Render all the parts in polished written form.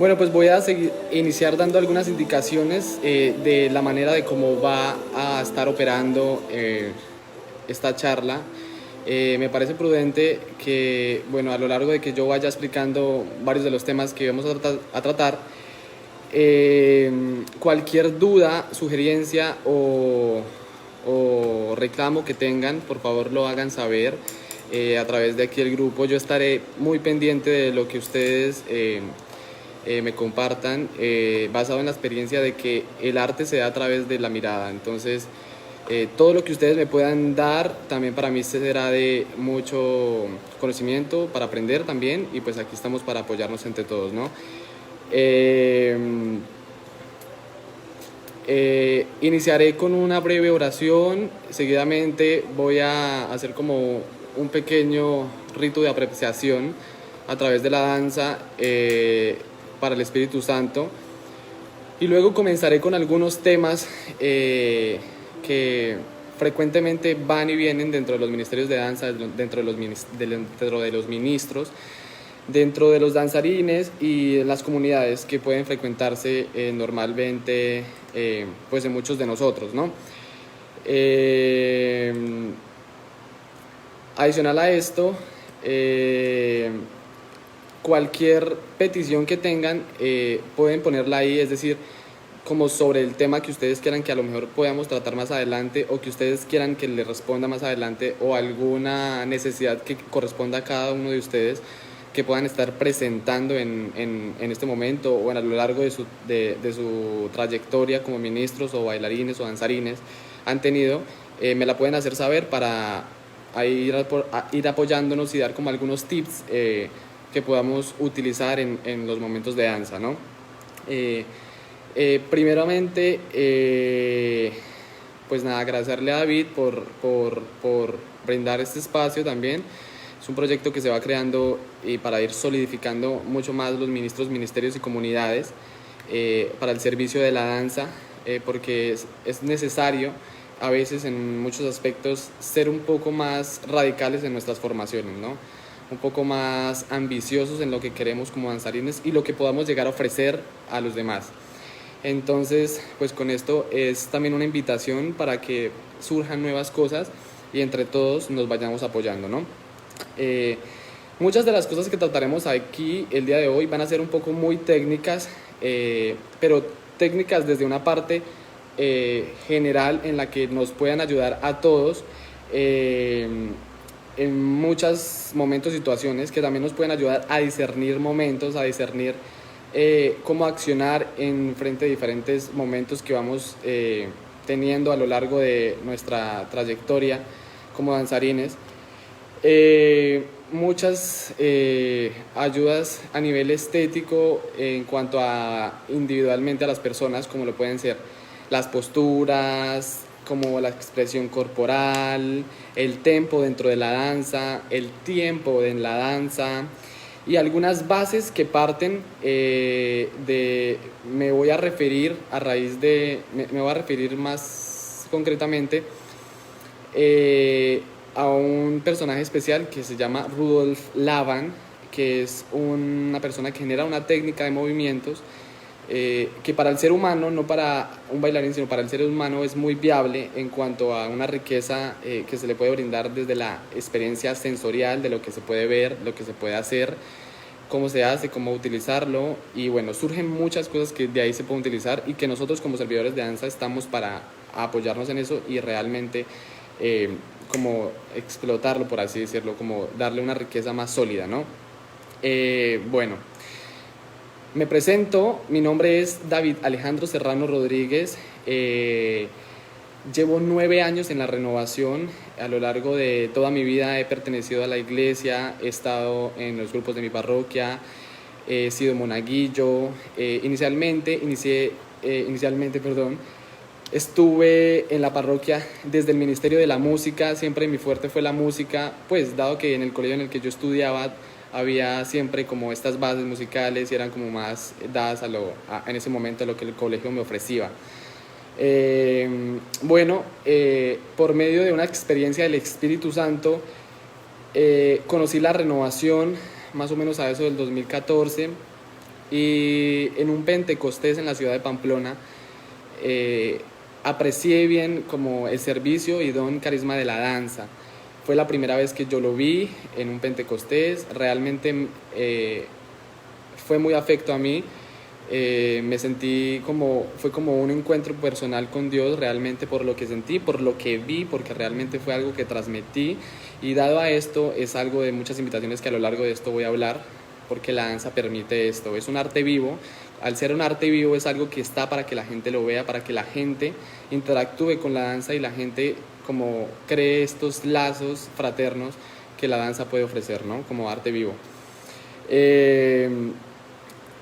Bueno, pues voy a iniciar dando algunas indicaciones de la manera de cómo va a estar operando esta charla. Me parece prudente que, bueno, a lo largo de que yo vaya explicando varios de los temas que vamos a tratar, cualquier duda, sugerencia o reclamo que tengan, por favor lo hagan saber a través de aquí el grupo. Yo estaré muy pendiente de lo que ustedes me compartan, basado en la experiencia de que el arte se da a través de la mirada. Entonces, todo lo que ustedes me puedan dar también para mí será de mucho conocimiento para aprender también, y pues aquí estamos para apoyarnos entre todos, ¿no? Iniciaré con una breve oración. Seguidamente voy a hacer como un pequeño rito de apreciación a través de la danza para el Espíritu Santo, y luego comenzaré con algunos temas que frecuentemente van y vienen dentro de los ministerios de danza, dentro de los ministros, dentro de los danzarines y en las comunidades que pueden frecuentarse normalmente pues en muchos de nosotros, ¿no? Adicional a esto, cualquier petición que tengan pueden ponerla ahí, es decir, como sobre el tema que ustedes quieran que a lo mejor podamos tratar más adelante, o que ustedes quieran que les responda más adelante, o alguna necesidad que corresponda a cada uno de ustedes que puedan estar presentando en este momento o a lo largo de su trayectoria como ministros o bailarines o danzarines han tenido. Me la pueden hacer saber para ir apoyándonos y dar como algunos tips que podamos utilizar en los momentos de danza, ¿no? Primeramente, pues nada, agradecerle a David por brindar este espacio también. Es un proyecto que se va creando para ir solidificando mucho más los ministerios y comunidades para el servicio de la danza, porque es necesario a veces en muchos aspectos ser un poco más radicales en nuestras formaciones, ¿no? Un poco más ambiciosos en lo que queremos como danzarines y lo que podamos llegar a ofrecer a los demás. Entonces, pues con esto es también una invitación para que surjan nuevas cosas y entre todos nos vayamos apoyando, ¿no? Muchas de las cosas que trataremos aquí el día de hoy van a ser un poco muy técnicas, pero técnicas desde una parte general en la que nos puedan ayudar a todos en muchos momentos, situaciones que también nos pueden ayudar a discernir momentos, a discernir cómo accionar en frente de diferentes momentos que vamos teniendo a lo largo de nuestra trayectoria como danzarines. Muchas ayudas a nivel estético en cuanto a individualmente a las personas, como lo pueden ser las posturas, como la expresión corporal, el tempo dentro de la danza, el tiempo en la danza, y algunas bases que parten me voy a referir más concretamente a un personaje especial que se llama Rudolf Laban, que es una persona que genera una técnica de movimientos que para el ser humano, no para un bailarín, sino para el ser humano es muy viable en cuanto a una riqueza que se le puede brindar desde la experiencia sensorial de lo que se puede ver, lo que se puede hacer, cómo se hace, cómo utilizarlo, y bueno, surgen muchas cosas que de ahí se pueden utilizar y que nosotros como servidores de danza estamos para apoyarnos en eso y realmente como explotarlo, por así decirlo, como darle una riqueza más sólida, ¿no? Bueno, me presento, mi nombre es David Alejandro Serrano Rodríguez, llevo 9 años en la renovación. A lo largo de toda mi vida he pertenecido a la iglesia, he estado en los grupos de mi parroquia, he sido monaguillo. Inicialmente, estuve en la parroquia desde el ministerio de la música. Siempre mi fuerte fue la música, pues dado que en el colegio en el que yo estudiaba había siempre como estas bases musicales y eran como más dadas en ese momento a lo que el colegio me ofrecía. Por medio de una experiencia del Espíritu Santo, conocí la renovación más o menos a eso del 2014, Y en un Pentecostés en la ciudad de Pamplona, aprecié bien como el servicio y don carisma de la danza. Fue la primera vez que yo lo vi en un Pentecostés, realmente fue muy afecto a mí. Me sentí como, fue como un encuentro personal con Dios realmente por lo que sentí, por lo que vi, porque realmente fue algo que transmití. Y dado a esto, es algo de muchas invitaciones que a lo largo de esto voy a hablar, porque la danza permite esto. Es un arte vivo. Al ser un arte vivo es algo que está para que la gente lo vea, para que la gente interactúe con la danza y la gente como cree estos lazos fraternos que la danza puede ofrecer, ¿no? Como arte vivo. Eh,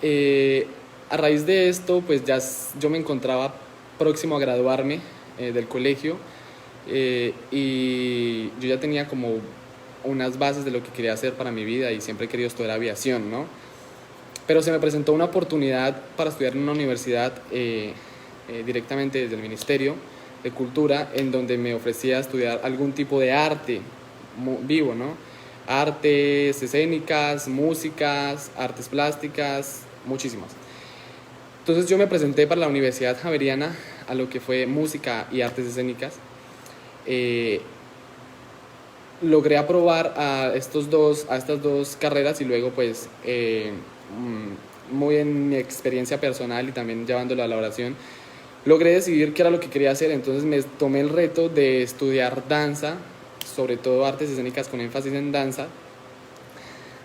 eh, a raíz de esto, pues ya yo me encontraba próximo a graduarme del colegio, y yo ya tenía como unas bases de lo que quería hacer para mi vida y siempre he querido estudiar aviación, ¿no? Pero se me presentó una oportunidad para estudiar en una universidad directamente desde el Ministerio de Cultura, en donde me ofrecía estudiar algún tipo de arte vivo, ¿no? Artes escénicas, músicas, artes plásticas, muchísimas. Entonces yo me presenté para la Universidad Javeriana a lo que fue música y artes escénicas. Logré aprobar a estas dos carreras y luego pues muy en mi experiencia personal y también llevándolo a la oración, logré decidir qué era lo que quería hacer. Entonces me tomé el reto de estudiar danza, sobre todo artes escénicas con énfasis en danza,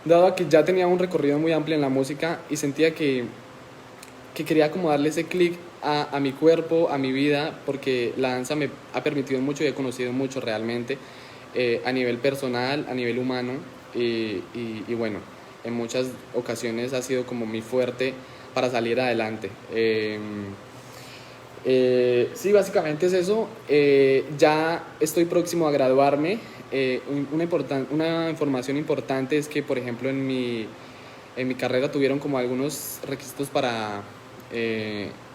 dado a que ya tenía un recorrido muy amplio en la música y sentía que quería como darle ese clic a mi cuerpo, a mi vida, porque la danza me ha permitido mucho y he conocido mucho realmente, a nivel personal, a nivel humano, y bueno, en muchas ocasiones ha sido como mi fuerte para salir adelante. Sí, básicamente es eso. Ya estoy próximo a graduarme. Una información importante es que, por ejemplo, en mi carrera tuvieron como algunos requisitos para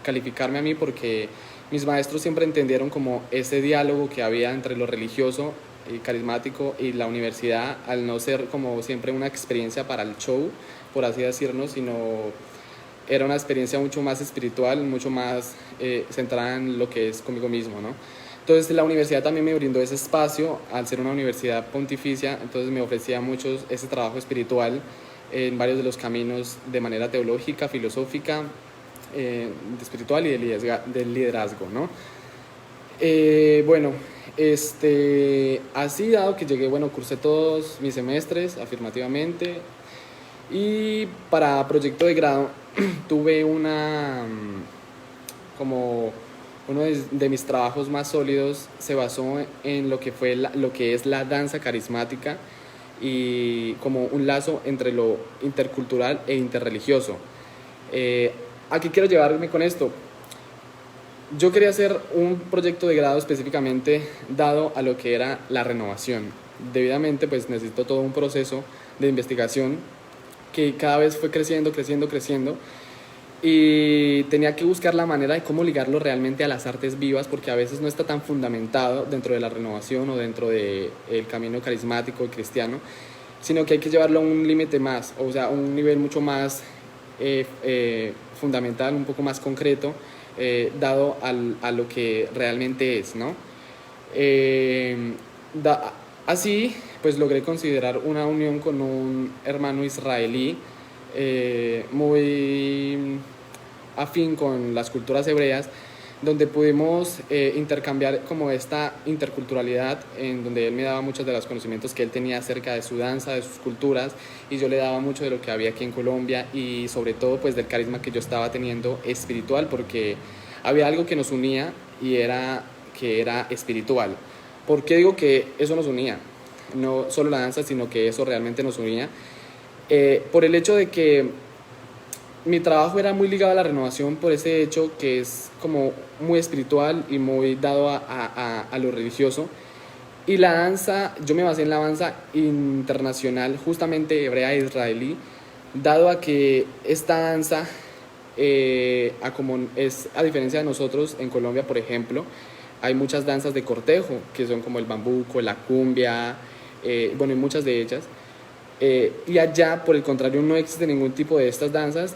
calificarme a mí, porque mis maestros siempre entendieron como ese diálogo que había entre lo religioso y carismático y la universidad, al no ser como siempre una experiencia para el show, por así decirnos, sino era una experiencia mucho más espiritual, mucho más centrada en lo que es conmigo mismo, ¿no? Entonces la universidad también me brindó ese espacio, al ser una universidad pontificia, entonces me ofrecía mucho ese trabajo espiritual en varios de los caminos de manera teológica, filosófica, espiritual y del liderazgo, ¿no? Bueno, así dado que llegué, bueno, cursé todos mis semestres afirmativamente, y para proyecto de grado tuve como uno de mis trabajos más sólidos se basó en lo que fue lo que es la danza carismática y como un lazo entre lo intercultural e interreligioso. ¿A qué quiero llevarme con esto? Yo quería hacer un proyecto de grado específicamente dado a lo que era la renovación. Debidamente, pues necesito todo un proceso de investigación que cada vez fue creciendo, y tenía que buscar la manera de cómo ligarlo realmente a las artes vivas, porque a veces no está tan fundamentado dentro de la renovación o dentro del camino carismático y cristiano, sino que hay que llevarlo a un límite más, o sea, a un nivel mucho más fundamental, un poco más concreto, dado a lo que realmente es, ¿no? Así, pues logré considerar una unión con un hermano israelí muy afín con las culturas hebreas, donde pudimos intercambiar como esta interculturalidad, en donde él me daba muchos de los conocimientos que él tenía acerca de su danza, de sus culturas, y yo le daba mucho de lo que había aquí en Colombia, y sobre todo pues del carisma que yo estaba teniendo espiritual, porque había algo que nos unía y era espiritual. ¿Por qué digo que eso nos unía? No solo la danza, sino que eso realmente nos unía. Por el hecho de que mi trabajo era muy ligado a la renovación, por ese hecho que es como muy espiritual y muy dado a lo religioso. Y la danza, yo me basé en la danza internacional, justamente hebrea e israelí, dado a que esta danza, a diferencia de nosotros en Colombia, por ejemplo, hay muchas danzas de cortejo, que son como el bambuco, la cumbia, bueno, hay muchas de ellas. Y allá, por el contrario, no existe ningún tipo de estas danzas,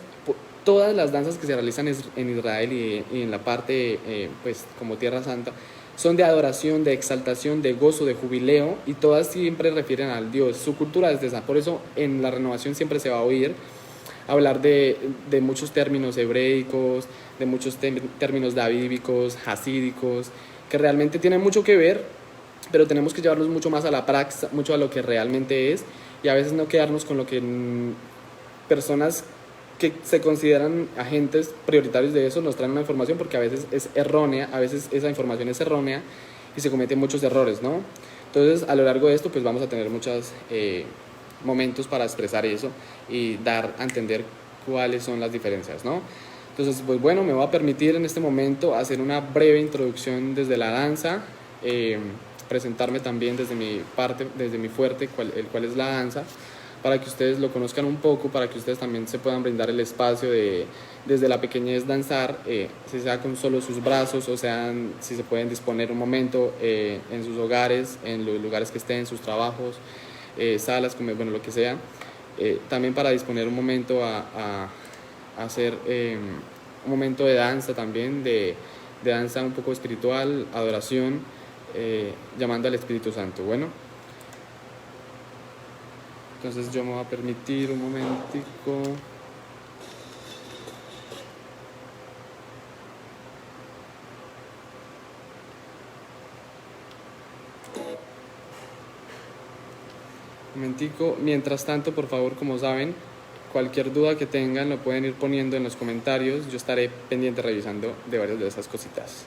todas las danzas que se realizan en Israel y en la parte, pues, como Tierra Santa, son de adoración, de exaltación, de gozo, de jubileo, y todas siempre refieren al Dios. Su cultura es de esa. Por eso en la renovación siempre se va a oír hablar de muchos términos hebreicos, de muchos términos davídicos, hasídicos, que realmente tienen mucho que ver, pero tenemos que llevarlos mucho más a la praxis, mucho a lo que realmente es, y a veces no quedarnos con lo que personas que se consideran agentes prioritarios de eso nos traen una información, porque a veces es errónea, a veces esa información es errónea y se cometen muchos errores, ¿no? Entonces, a lo largo de esto, pues vamos a tener muchos momentos para expresar eso y dar a entender cuáles son las diferencias, ¿no? Entonces, pues bueno, me voy a permitir en este momento hacer una breve introducción desde la danza, presentarme también desde mi parte, desde mi fuerte, el cual es la danza, para que ustedes lo conozcan un poco, para que ustedes también se puedan brindar el espacio de, desde la pequeñez, danzar, si sea con solo sus brazos, o sea, si se pueden disponer un momento en sus hogares, en los lugares que estén, en sus trabajos, salas, como, bueno, lo que sea, también para disponer un momento a hacer un momento de danza también, de danza un poco espiritual, adoración, llamando al Espíritu Santo. Bueno, entonces yo me voy a permitir un momentico. Mientras tanto, por favor, como saben, cualquier duda que tengan lo pueden ir poniendo en los comentarios. Yo estaré pendiente revisando de varias de esas cositas.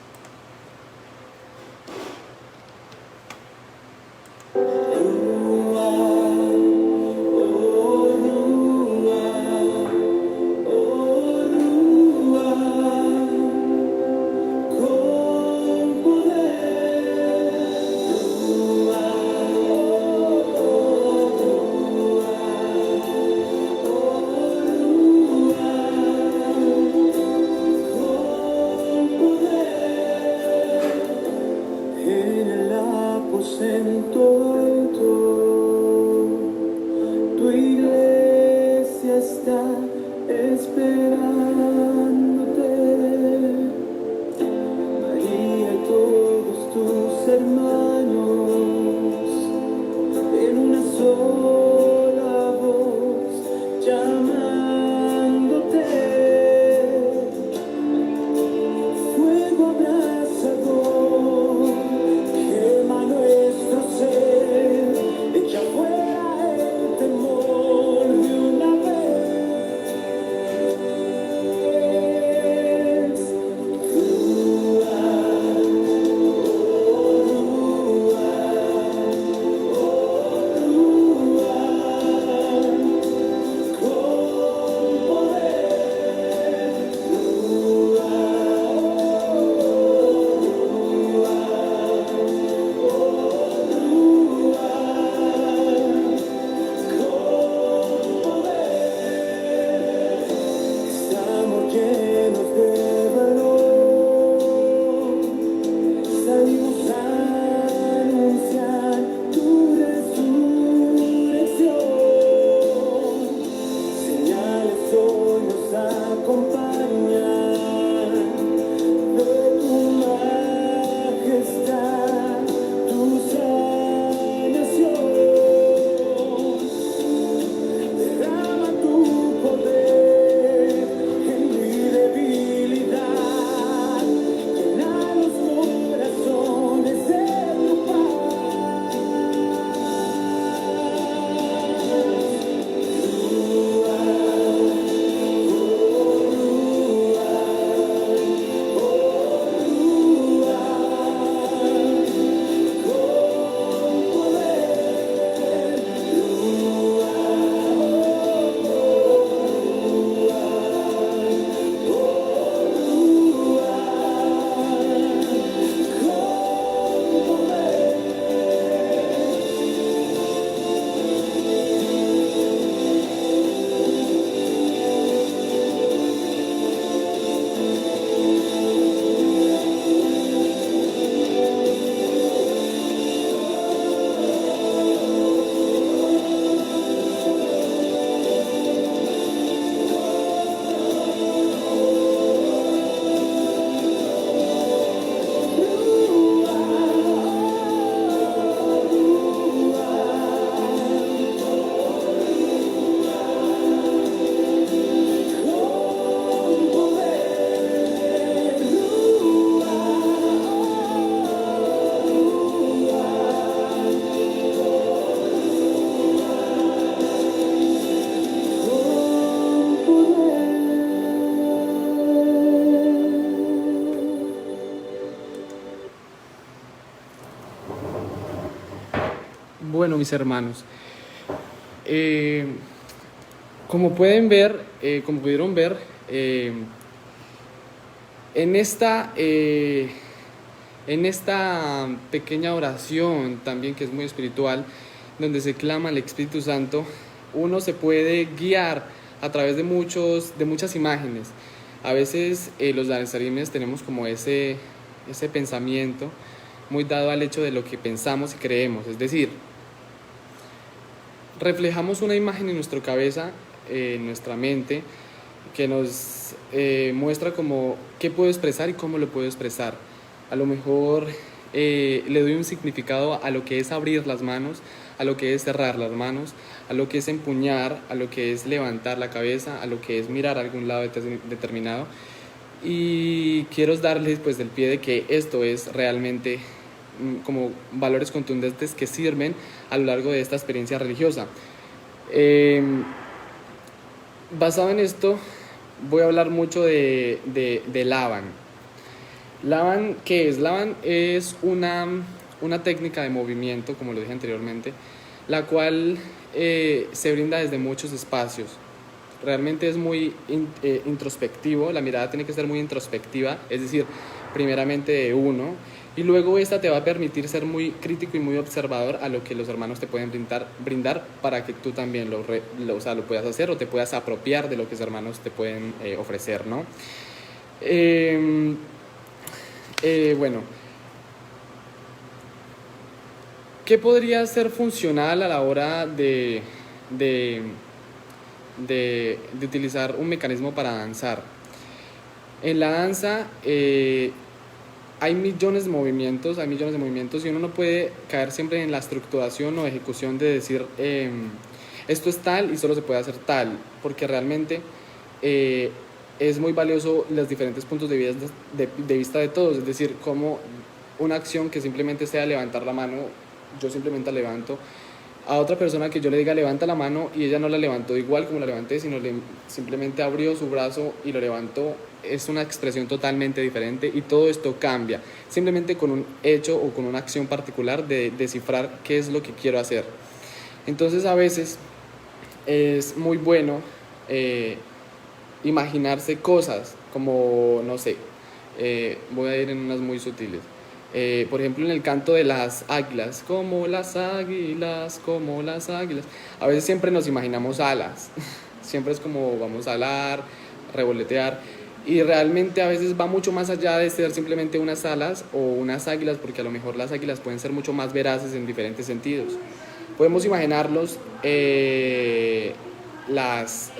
Bueno, mis hermanos, como pueden ver, como pudieron ver, en esta pequeña oración también, que es muy espiritual, donde se clama al Espíritu Santo, uno se puede guiar a través de muchas imágenes. A veces los danzarines tenemos como ese pensamiento muy dado al hecho de lo que pensamos y creemos, es decir, reflejamos una imagen en nuestra cabeza, en nuestra mente, que nos muestra como qué puedo expresar y cómo lo puedo expresar. A lo mejor le doy un significado a lo que es abrir las manos, a lo que es cerrar las manos, a lo que es empuñar, a lo que es levantar la cabeza, a lo que es mirar a algún lado determinado. Y quiero darles pues el pie de que esto es realmente como valores contundentes que sirven a lo largo de esta experiencia religiosa. Basado en esto, voy a hablar mucho de Laban. Laban, ¿qué es? Laban es una técnica de movimiento, como lo dije anteriormente, la cual se brinda desde muchos espacios. Realmente es muy introspectivo, la mirada tiene que ser muy introspectiva, es decir, primeramente de uno, y luego esta te va a permitir ser muy crítico y muy observador a lo que los hermanos te pueden brindar para que tú también lo puedas hacer o te puedas apropiar de lo que los hermanos te pueden ofrecer, ¿no? Bueno, ¿qué podría ser funcional a la hora de utilizar un mecanismo para danzar? En la danza hay millones de movimientos y uno no puede caer siempre en la estructuración o ejecución de decir esto es tal y solo se puede hacer tal, porque realmente es muy valioso los diferentes puntos de vista de todos, es decir, como una acción que simplemente sea levantar la mano, yo simplemente la levanto, a otra persona que yo le diga levanta la mano y ella no la levantó igual como la levanté, sino simplemente abrió su brazo y lo levantó, es una expresión totalmente diferente y todo esto cambia, simplemente con un hecho o con una acción particular de descifrar qué es lo que quiero hacer. Entonces a veces es muy bueno imaginarse cosas como, no sé, voy a ir en unas muy sutiles. Por ejemplo, en el canto de las águilas, como las águilas, como las águilas. A veces siempre nos imaginamos alas, siempre es como vamos a alar, revolotear, y realmente a veces va mucho más allá de ser simplemente unas alas o unas águilas, porque a lo mejor las águilas pueden ser mucho más veraces en diferentes sentidos. Podemos imaginarlos, las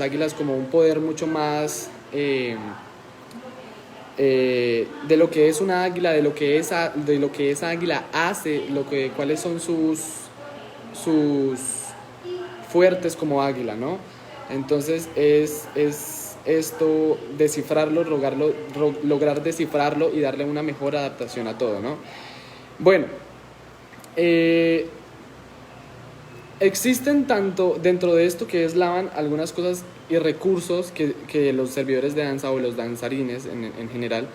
águilas como un poder mucho más de lo que es una águila, de lo que esa águila hace, cuáles son sus fuertes como águila, ¿no? Entonces es esto, descifrarlo, lograr descifrarlo y darle una mejor adaptación a todo, ¿no? Bueno, existen tanto dentro de esto que es Laban algunas cosas y recursos que los servidores de danza o los danzarines en general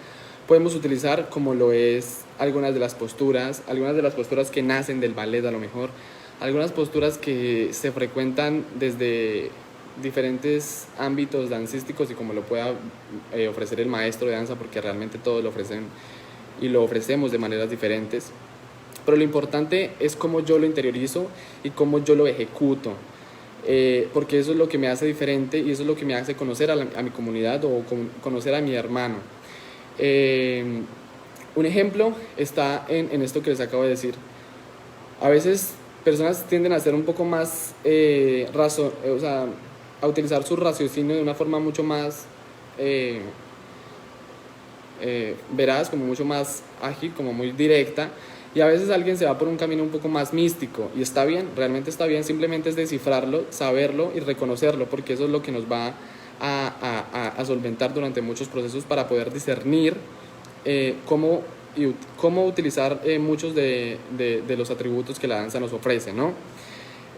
podemos utilizar, como lo es algunas de las posturas que nacen del ballet, a lo mejor algunas posturas que se frecuentan desde diferentes ámbitos dancísticos y como lo pueda ofrecer el maestro de danza, porque realmente todos lo ofrecen y lo ofrecemos de maneras diferentes. Pero lo importante es cómo yo lo interiorizo y cómo yo lo ejecuto, porque eso es lo que me hace diferente y eso es lo que me hace conocer a mi comunidad o conocer a mi hermano. Un ejemplo está en esto que les acabo de decir. A veces personas tienden a ser un poco más a utilizar su raciocinio de una forma mucho más veraz, como mucho más ágil, como muy directa, y a veces alguien se va por un camino un poco más místico, y está bien, realmente está bien, simplemente es descifrarlo, saberlo y reconocerlo, porque eso es lo que nos va a solventar durante muchos procesos para poder discernir cómo utilizar muchos de los atributos que la danza nos ofrece, ¿no?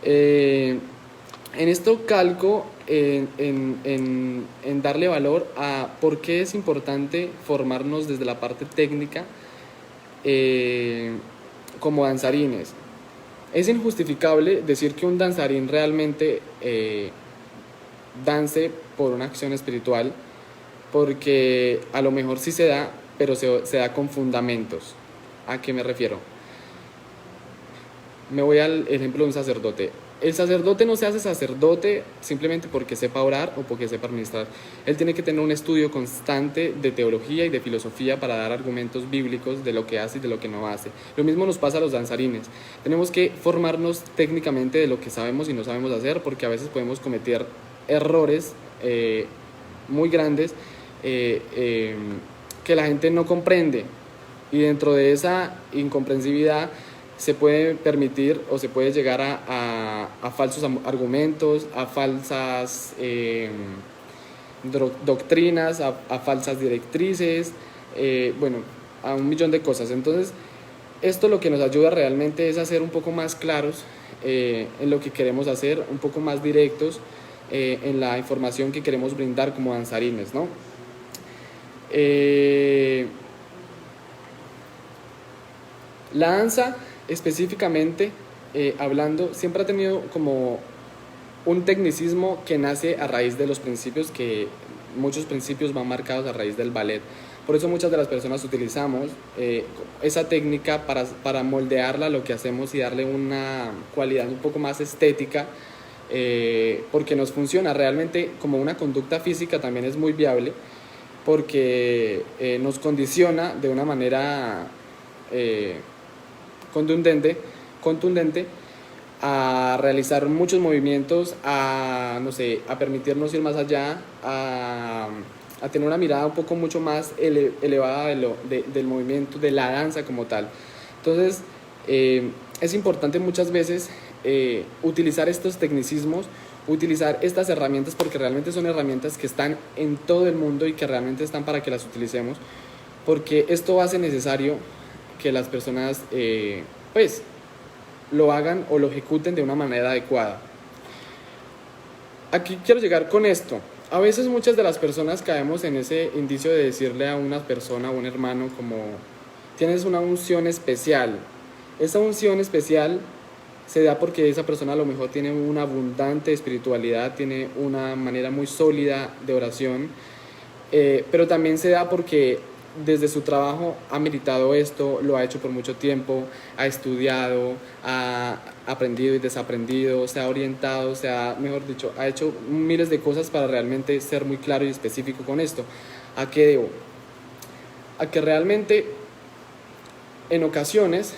En esto calco en darle valor a por qué es importante formarnos desde la parte técnica como danzarines. Es injustificable decir que un danzarín realmente dance por una acción espiritual, porque a lo mejor sí se da, pero se da con fundamentos. ¿A qué me refiero? Me voy al ejemplo de un sacerdote. El sacerdote no se hace sacerdote simplemente porque sepa orar o porque sepa administrar. Él tiene que tener un estudio constante de teología y de filosofía para dar argumentos bíblicos de lo que hace y de lo que no hace. Lo mismo nos pasa a los danzarines. Tenemos que formarnos técnicamente de lo que sabemos y no sabemos hacer, porque a veces podemos cometer errores muy grandes que la gente no comprende. Y dentro de esa incomprensibilidad se puede permitir o se puede llegar a falsos argumentos, a falsas doctrinas, a falsas directrices, bueno, a un millón de cosas. Entonces, esto lo que nos ayuda realmente es a ser un poco más claros en lo que queremos hacer, un poco más directos en la información que queremos brindar como danzarines, ¿no? La danza, específicamente hablando, siempre ha tenido como un tecnicismo que nace a raíz de los principios, que muchos principios van marcados a raíz del ballet. Por eso muchas de las personas utilizamos esa técnica para moldearla a lo que hacemos y darle una cualidad un poco más estética, porque nos funciona realmente como una conducta física. También es muy viable porque nos condiciona de una manera contundente a realizar muchos movimientos, a, no sé, a permitirnos ir más allá, a tener una mirada un poco mucho más elevada del movimiento, de la danza como tal. Entonces, es importante muchas veces utilizar estos tecnicismos, utilizar estas herramientas, porque realmente son herramientas que están en todo el mundo y que realmente están para que las utilicemos, porque esto hace necesario que las personas pues lo hagan o lo ejecuten de una manera adecuada. Aquí quiero llegar con esto. A veces muchas de las personas caemos en ese indicio de decirle a una persona o un hermano como: tienes una unción especial. Esa unción especial se da porque esa persona a lo mejor tiene una abundante espiritualidad, tiene una manera muy sólida de oración, pero también se da porque desde su trabajo ha meditado esto, lo ha hecho por mucho tiempo, ha estudiado, ha aprendido y desaprendido, se ha orientado, mejor dicho, ha hecho miles de cosas para realmente ser muy claro y específico con esto. ¿A qué debo? A que realmente en ocasiones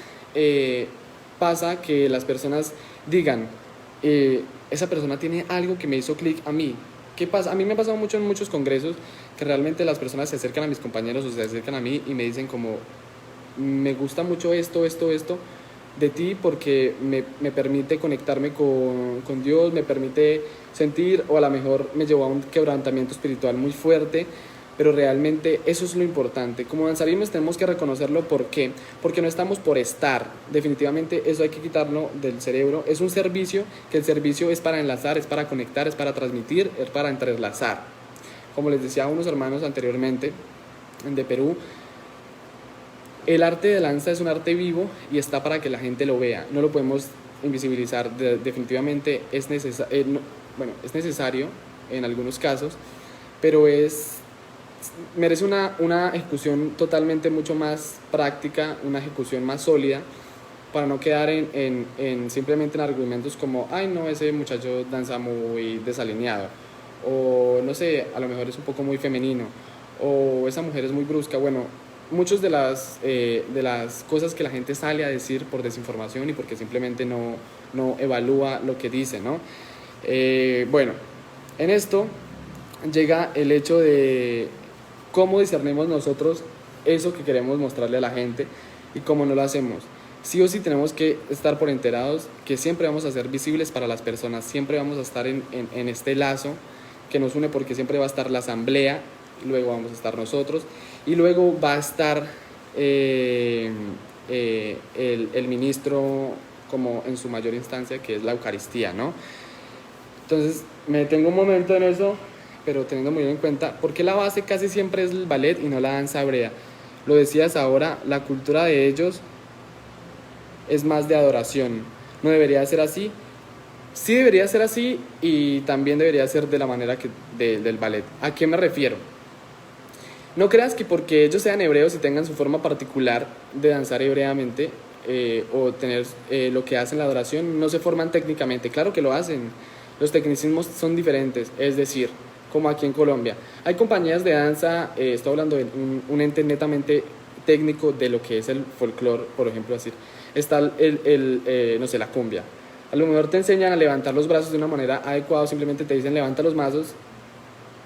pasa que las personas digan, esa persona tiene algo que me hizo clic a mí. ¿Qué pasa? A mí me ha pasado mucho en muchos congresos que realmente las personas se acercan a mis compañeros o se acercan a mí y me dicen como: me gusta mucho esto de ti, porque me permite conectarme con Dios, me permite sentir, o a lo mejor me llevó a un quebrantamiento espiritual muy fuerte. Pero realmente eso es lo importante. Como danzarines tenemos que reconocerlo. ¿Por qué? Porque no estamos por estar. Definitivamente eso hay que quitarlo del cerebro. Es un servicio, que el servicio es para enlazar, es para conectar, es para transmitir, es para entrelazar. Como les decía a unos hermanos anteriormente de Perú, el arte de danza es un arte vivo y está para que la gente lo vea. No lo podemos invisibilizar. Definitivamente es necesario en algunos casos, pero merece una ejecución totalmente mucho más práctica, una ejecución más sólida, para no quedar en simplemente en argumentos como: ay no, ese muchacho danza muy desalineado, o no sé, a lo mejor es un poco muy femenino, o esa mujer es muy brusca. Bueno, muchas de las cosas que la gente sale a decir por desinformación y porque simplemente no evalúa lo que dice, ¿no? Bueno, en esto llega el hecho de cómo discernimos nosotros eso que queremos mostrarle a la gente y cómo no lo hacemos. Sí o sí tenemos que estar por enterados que siempre vamos a ser visibles para las personas, siempre vamos a estar en este lazo que nos une, porque siempre va a estar la asamblea, luego vamos a estar nosotros y luego va a estar el ministro, como en su mayor instancia, que es la Eucaristía, ¿no? Entonces me detengo un momento en eso, pero teniendo muy en cuenta, porque la base casi siempre es el ballet y no la danza hebrea. Lo decías ahora, la cultura de ellos es más de adoración. no debería ser así. Sí debería ser así y también debería ser de la manera del ballet. ¿A qué me refiero? No creas que porque ellos sean hebreos y tengan su forma particular de danzar hebreamente o tener lo que hacen la adoración, no se forman técnicamente. Claro que lo hacen. Los tecnicismos son diferentes, es decir, como aquí en Colombia. Hay compañías de danza, estoy hablando de un ente netamente técnico de lo que es el folclore, por ejemplo, así. Está no sé, la cumbia. A lo mejor te enseñan a levantar los brazos de una manera adecuada, simplemente te dicen levanta los mazos,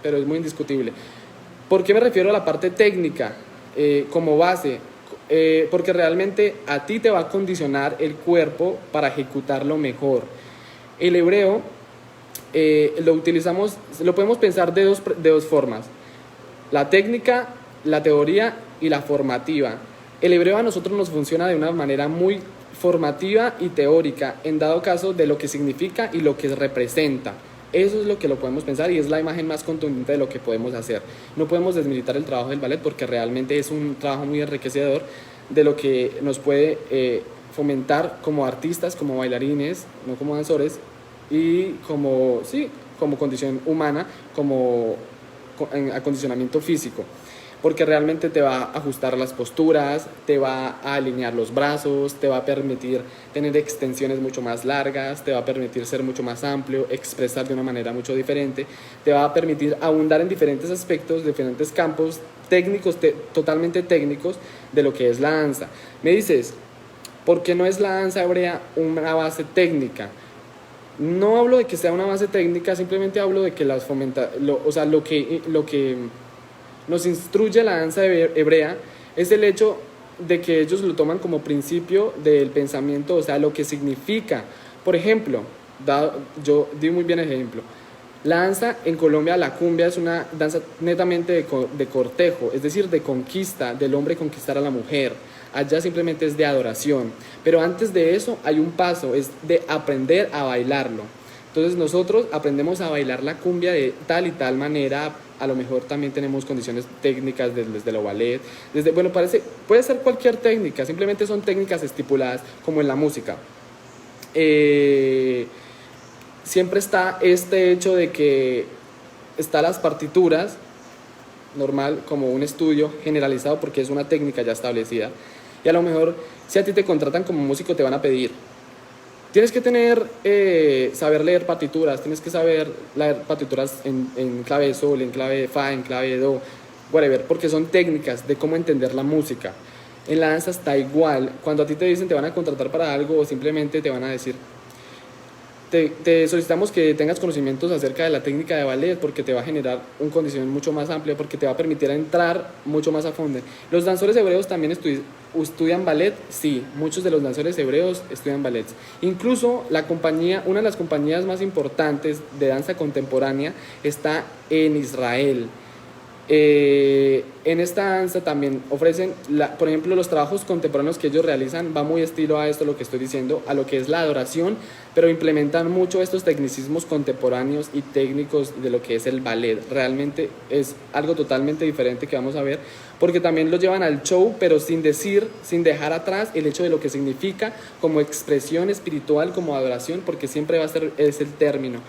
pero es muy indiscutible. ¿Por qué me refiero a la parte técnica como base? Porque realmente a ti te va a condicionar el cuerpo para ejecutarlo mejor. El hebreo lo podemos pensar de dos formas: la técnica, la teoría y la formativa. El hebreo a nosotros nos funciona de una manera muy formativa y teórica, en dado caso de lo que significa y lo que representa. Eso es lo que lo podemos pensar y es la imagen más contundente de lo que podemos hacer. No podemos desmilitar el trabajo del ballet porque realmente es un trabajo muy enriquecedor de lo que nos puede fomentar como artistas, como bailarines, no como danzores, y como condición humana, como acondicionamiento físico, porque realmente te va a ajustar las posturas, te va a alinear los brazos, te va a permitir tener extensiones mucho más largas, te va a permitir ser mucho más amplio, expresar de una manera mucho diferente, te va a permitir abundar en diferentes aspectos, diferentes campos técnicos, totalmente técnicos de lo que es la danza. Me dices, ¿por qué no es la danza hebrea una base técnica? No hablo de que sea una base técnica, simplemente hablo de que las fomenta, lo que nos instruye la danza hebrea es el hecho de que ellos lo toman como principio del pensamiento, o sea, lo que significa. Por ejemplo, yo di muy bien el ejemplo. La danza en Colombia, la cumbia, es una danza netamente de cortejo, es decir, de conquista, del hombre conquistar a la mujer. Allá simplemente es de adoración. Pero antes de eso hay un paso, es de aprender a bailarlo. Entonces nosotros aprendemos a bailar la cumbia de tal y tal manera. A lo mejor también tenemos condiciones técnicas desde lo ballet, puede ser cualquier técnica, simplemente son técnicas estipuladas como en la música. Siempre está este hecho de que están las partituras, normal, como un estudio generalizado porque es una técnica ya establecida, y a lo mejor si a ti te contratan como músico te van a pedir: tienes que saber leer partituras, tienes que saber leer partituras en clave de sol, en clave de fa, en clave de do, whatever, porque son técnicas de cómo entender la música. En la danza está igual. Cuando a ti te dicen te van a contratar para algo o simplemente te van a decir te solicitamos que tengas conocimientos acerca de la técnica de ballet porque te va a generar un condición mucho más amplio, porque te va a permitir entrar mucho más a fondo. ¿Los danzores hebreos también estudian ballet? Sí, muchos de los danzores hebreos estudian ballet. Incluso una de las compañías más importantes de danza contemporánea está en Israel. En esta danza también ofrecen, por ejemplo, los trabajos contemporáneos que ellos realizan va muy estilo a esto, lo que estoy diciendo, a lo que es la adoración, pero implementan mucho estos tecnicismos contemporáneos y técnicos de lo que es el ballet. Realmente es algo totalmente diferente que vamos a ver, porque también lo llevan al show, pero sin dejar atrás el hecho de lo que significa como expresión espiritual, como adoración, porque siempre es el término,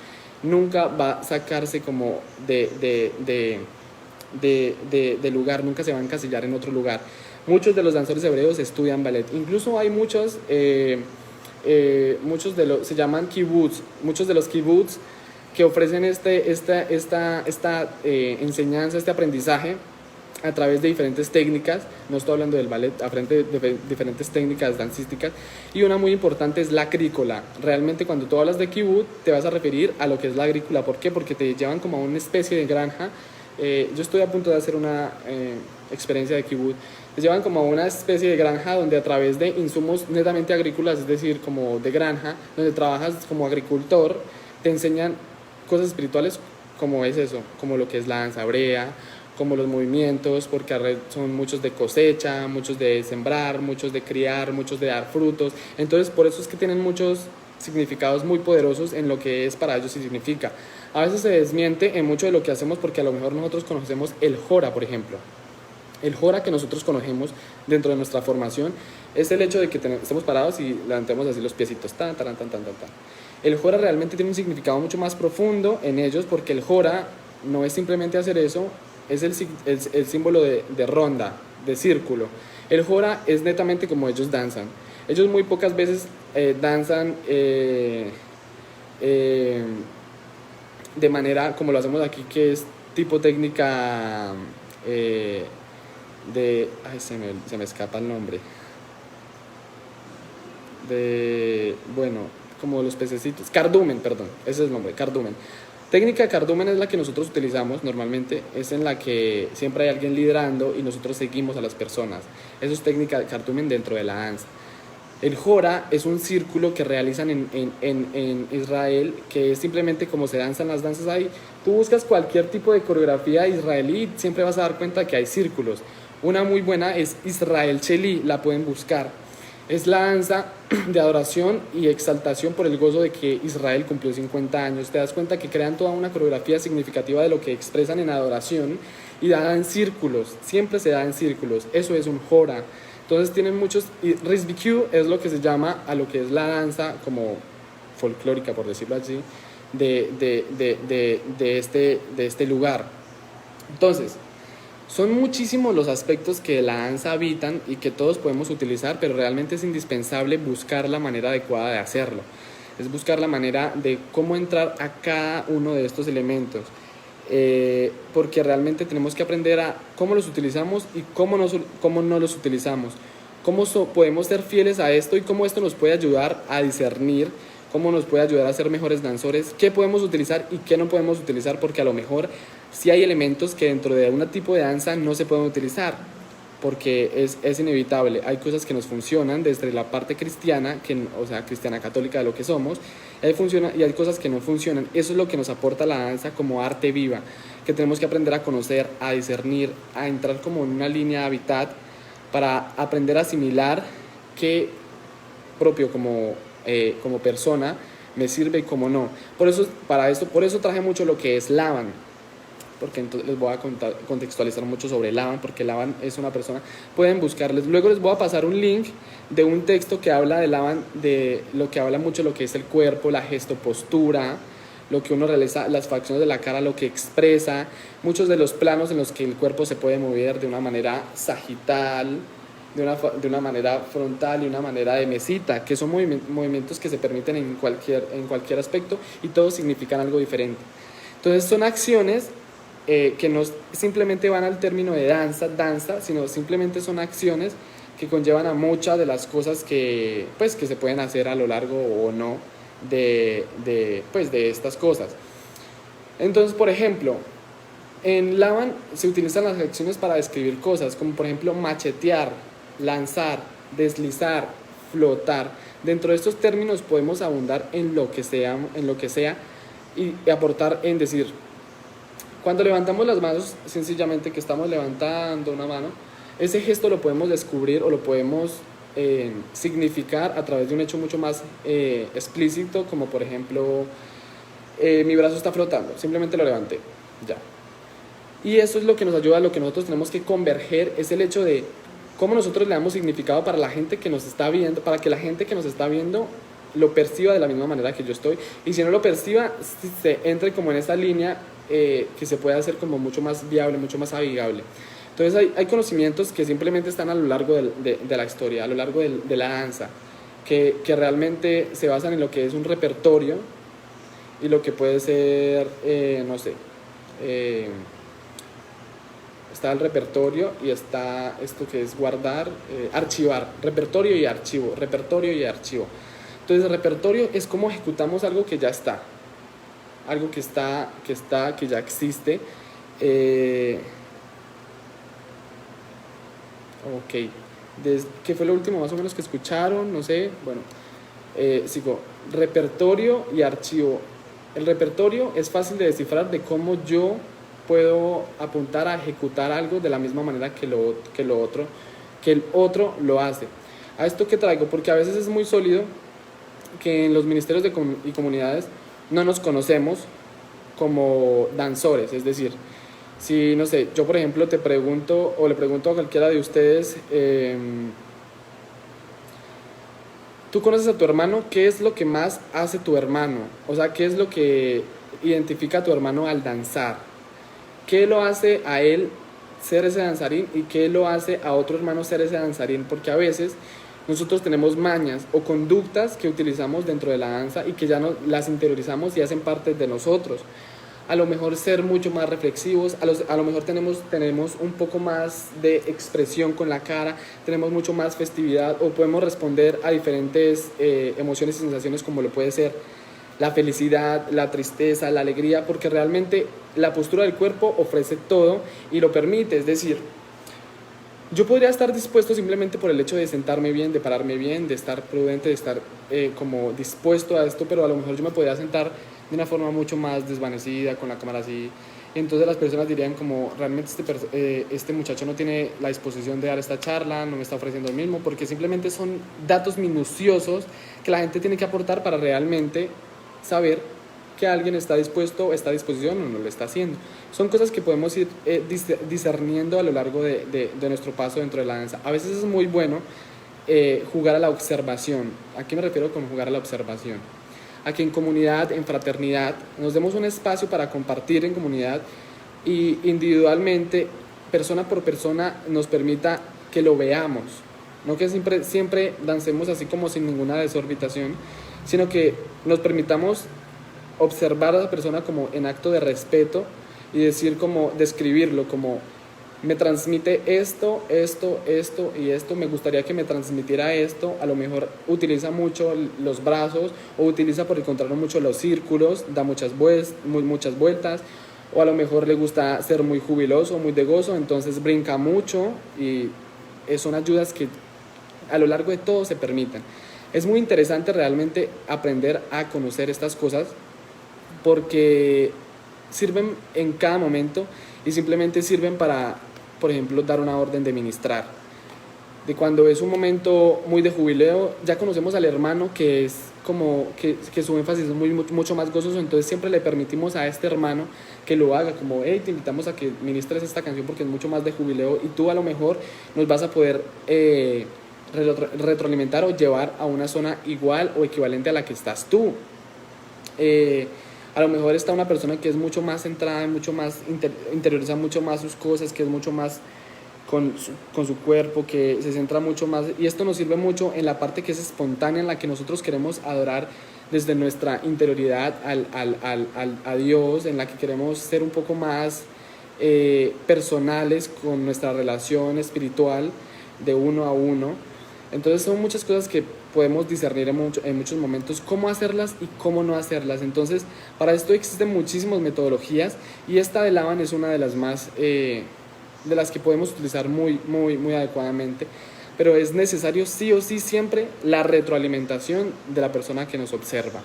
nunca va a sacarse como de lugar, nunca se va a encasillar en otro lugar. Muchos de los danzores hebreos estudian ballet, incluso hay muchos se llaman kibbutz, muchos de los kibbutz que ofrecen esta enseñanza, este aprendizaje a través de diferentes técnicas. No estoy hablando del ballet, a frente de diferentes técnicas dancísticas, y una muy importante es la agrícola. Realmente cuando tú hablas de kibbutz te vas a referir a lo que es la agrícola. ¿Por qué? Porque te llevan como a una especie de granja. Yo estoy a punto de hacer una experiencia de kibbutz. Te llevan como a una especie de granja donde a través de insumos netamente agrícolas, es decir, como de granja, donde trabajas como agricultor, te enseñan cosas espirituales como es eso, como lo que es la danza hebrea, como los movimientos, porque son muchos de cosecha, muchos de sembrar, muchos de criar, muchos de dar frutos. Entonces por eso es que tienen muchos significados muy poderosos en lo que es para ellos y significa. A veces se desmiente en mucho de lo que hacemos porque a lo mejor nosotros conocemos el Jora, por ejemplo. El jora que nosotros conocemos dentro de nuestra formación es el hecho de que estemos parados y levantemos así los piecitos, tan, tan, tan, tan, tan, tan. El jora realmente tiene un significado mucho más profundo en ellos, porque el jora no es simplemente hacer eso, es el símbolo de ronda, de círculo. El jora es netamente como ellos danzan. Ellos muy pocas veces danzan de manera como lo hacemos aquí, que es tipo técnica ay, se me escapa el nombre. Bueno, como los pececitos. Cardumen, perdón, ese es el nombre, cardumen. Técnica de cardumen es la que nosotros utilizamos normalmente, es en la que siempre hay alguien liderando y nosotros seguimos a las personas. Eso es técnica de cardumen dentro de la danza. El jora es un círculo que realizan en Israel, que es simplemente como se danzan las danzas ahí. Tú buscas cualquier tipo de coreografía israelí y siempre vas a dar cuenta que hay círculos. Una muy buena es Israel Cheli, la pueden buscar. Es la danza de adoración y exaltación por el gozo de que Israel cumplió 50 años. Te das cuenta que crean toda una coreografía significativa de lo que expresan en adoración y dan en círculos, siempre se da en círculos. Eso es un jora. Entonces tienen muchos, y Rizbikyu es lo que se llama a lo que es la danza como folclórica, por decirlo así, de este lugar. Entonces, son muchísimos los aspectos que la danza habitan y que todos podemos utilizar, pero realmente es indispensable buscar la manera adecuada de hacerlo. Es buscar la manera de cómo entrar a cada uno de estos elementos. Porque realmente tenemos que aprender a cómo los utilizamos y cómo no los utilizamos. Cómo podemos ser fieles a esto y cómo esto nos puede ayudar a discernir, cómo nos puede ayudar a ser mejores danzores, qué podemos utilizar y qué no podemos utilizar, porque a lo mejor sí hay elementos que dentro de un tipo de danza no se pueden utilizar, porque es inevitable. Hay cosas que nos funcionan desde la parte cristiana, o sea, cristiana católica de lo que somos, y hay cosas que no funcionan. Eso es lo que nos aporta la danza como arte viva, que tenemos que aprender a conocer, a discernir, a entrar como en una línea de hábitat para aprender a asimilar qué propio como persona me sirve y cómo no. Por eso traje mucho lo que es Laban, porque entonces les voy a contextualizar mucho sobre Laban, porque Laban es una persona, pueden buscarles. Luego les voy a pasar un link de un texto que habla de Laban, de lo que habla mucho de lo que es el cuerpo, la gestopostura, lo que uno realiza, las facciones de la cara, lo que expresa, muchos de los planos en los que el cuerpo se puede mover de una manera sagital, de una manera frontal y una manera de mesita, que son movimientos que se permiten en cualquier aspecto y todos significan algo diferente. Entonces son acciones que no simplemente van al término de danza, sino simplemente son acciones que conllevan a muchas de las cosas que se pueden hacer a lo largo o no de estas cosas. Entonces, por ejemplo, en Laban se utilizan las acciones para describir cosas, como por ejemplo machetear, lanzar, deslizar, flotar. Dentro de estos términos podemos abundar en lo que sea y aportar en decir, cuando levantamos las manos, sencillamente que estamos levantando una mano, ese gesto lo podemos descubrir o lo podemos significar a través de un hecho mucho más explícito, como por ejemplo, mi brazo está flotando, simplemente lo levanté, ya. Y eso es lo que nos ayuda, lo que nosotros tenemos que converger, es el hecho de cómo nosotros le damos significado para la gente que nos está viendo, para que la gente que nos está viendo lo perciba de la misma manera que yo estoy, y si no lo perciba, se entre como en esa línea que se puede hacer como mucho más viable, mucho más amigable. Entonces hay conocimientos que simplemente están a lo largo de la historia, a lo largo de la danza, que realmente se basan en lo que es un repertorio y lo que puede ser, no sé, está el repertorio y está esto que es guardar, archivar, repertorio y archivo. Entonces el repertorio es cómo ejecutamos algo que ya está, algo que ya existe. Ok, ¿qué fue lo último más o menos que escucharon? No sé, bueno, sigo, repertorio y archivo. El repertorio es fácil de descifrar de cómo yo puedo apuntar a ejecutar algo de la misma manera que el otro lo hace. ¿A esto qué traigo? Porque a veces es muy sólido que en los ministerios y comunidades no nos conocemos como danzores, es decir, Si, no sé, yo por ejemplo te pregunto o le pregunto a cualquiera de ustedes, tú conoces a tu hermano, ¿qué es lo que más hace tu hermano? O sea, ¿qué es lo que identifica a tu hermano al danzar? ¿Qué lo hace a él ser ese danzarín y qué lo hace a otro hermano ser ese danzarín? Porque a veces nosotros tenemos mañas o conductas que utilizamos dentro de la danza y que ya no, las interiorizamos y hacen parte de nosotros. A lo mejor ser mucho más reflexivos, a lo mejor tenemos un poco más de expresión con la cara, tenemos mucho más festividad o podemos responder a diferentes emociones y sensaciones como lo puede ser la felicidad, la tristeza, la alegría, porque realmente la postura del cuerpo ofrece todo y lo permite. Es decir, yo podría estar dispuesto simplemente por el hecho de sentarme bien, de pararme bien, de estar prudente, de estar como dispuesto a esto, pero a lo mejor yo me podría sentar de una forma mucho más desvanecida, con la cámara así. Y entonces las personas dirían como, realmente este muchacho no tiene la disposición de dar esta charla, no me está ofreciendo el mismo, porque simplemente son datos minuciosos que la gente tiene que aportar para realmente saber que alguien está dispuesto, está a disposición o no lo está haciendo. Son cosas que podemos ir discerniendo a lo largo de nuestro paso dentro de la danza. A veces es muy bueno jugar a la observación. ¿A qué me refiero con jugar a la observación? A que en comunidad, en fraternidad, nos demos un espacio para compartir en comunidad y individualmente, persona por persona, nos permita que lo veamos. No que siempre dancemos así como sin ninguna desorbitación, sino que nos permitamos observar a la persona como en acto de respeto y decir como, describirlo como, me transmite esto, esto, esto y esto, me gustaría que me transmitiera esto. A lo mejor utiliza mucho los brazos o utiliza por el contrario mucho los círculos, da muchas vueltas, o a lo mejor le gusta ser muy jubiloso, muy de gozo, entonces brinca mucho y son ayudas que a lo largo de todo se permiten. Es muy interesante realmente aprender a conocer estas cosas porque sirven en cada momento y simplemente sirven para, por ejemplo, dar una orden de ministrar. De cuando es un momento muy de jubileo, ya conocemos al hermano que es como que su énfasis es mucho más gozoso, entonces siempre le permitimos a este hermano que lo haga, como, hey, te invitamos a que ministres esta canción porque es mucho más de jubileo y tú a lo mejor nos vas a poder retroalimentar o llevar a una zona igual o equivalente a la que estás tú. A lo mejor está una persona que es mucho más centrada, mucho más interioriza mucho más sus cosas, que es mucho más con su cuerpo, que se centra mucho más, y esto nos sirve mucho en la parte que es espontánea, en la que nosotros queremos adorar desde nuestra interioridad a Dios, en la que queremos ser un poco más personales con nuestra relación espiritual de uno a uno. Entonces son muchas cosas que podemos discernir en muchos momentos cómo hacerlas y cómo no hacerlas. Entonces para esto existen muchísimas metodologías y esta de Laban es una de las más de las que podemos utilizar muy adecuadamente, pero es necesario sí o sí siempre la retroalimentación de la persona que nos observa.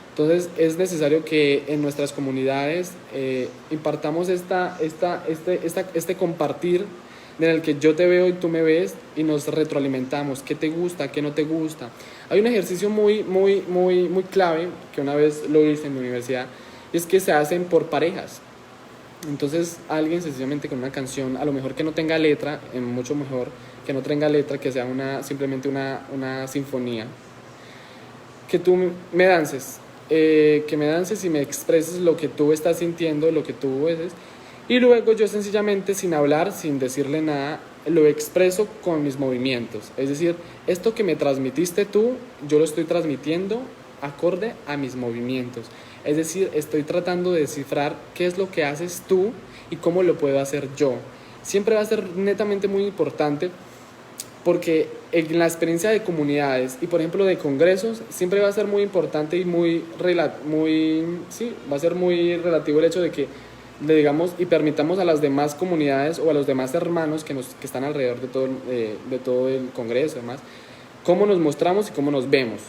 Entonces es necesario que en nuestras comunidades impartamos este compartir en el que yo te veo y tú me ves y nos retroalimentamos, qué te gusta, qué no te gusta. Hay un ejercicio muy clave que una vez lo hice en mi universidad, y es que se hacen por parejas. Entonces alguien sencillamente con una canción, a lo mejor que no tenga letra, mucho mejor que no tenga letra, que sea simplemente una sinfonía, que tú me dances, y me expreses lo que tú estás sintiendo, lo que tú ves. Y luego yo sencillamente, sin hablar, sin decirle nada, lo expreso con mis movimientos. Es decir, esto que me transmitiste tú, yo lo estoy transmitiendo acorde a mis movimientos. Es decir, estoy tratando de descifrar qué es lo que haces tú y cómo lo puedo hacer yo. Siempre va a ser netamente muy importante porque en la experiencia de comunidades y por ejemplo de congresos siempre va a ser muy importante y va a ser muy relativo el hecho de que le digamos y permitamos a las demás comunidades o a los demás hermanos que están alrededor de todo el congreso, además, cómo nos mostramos y cómo nos vemos.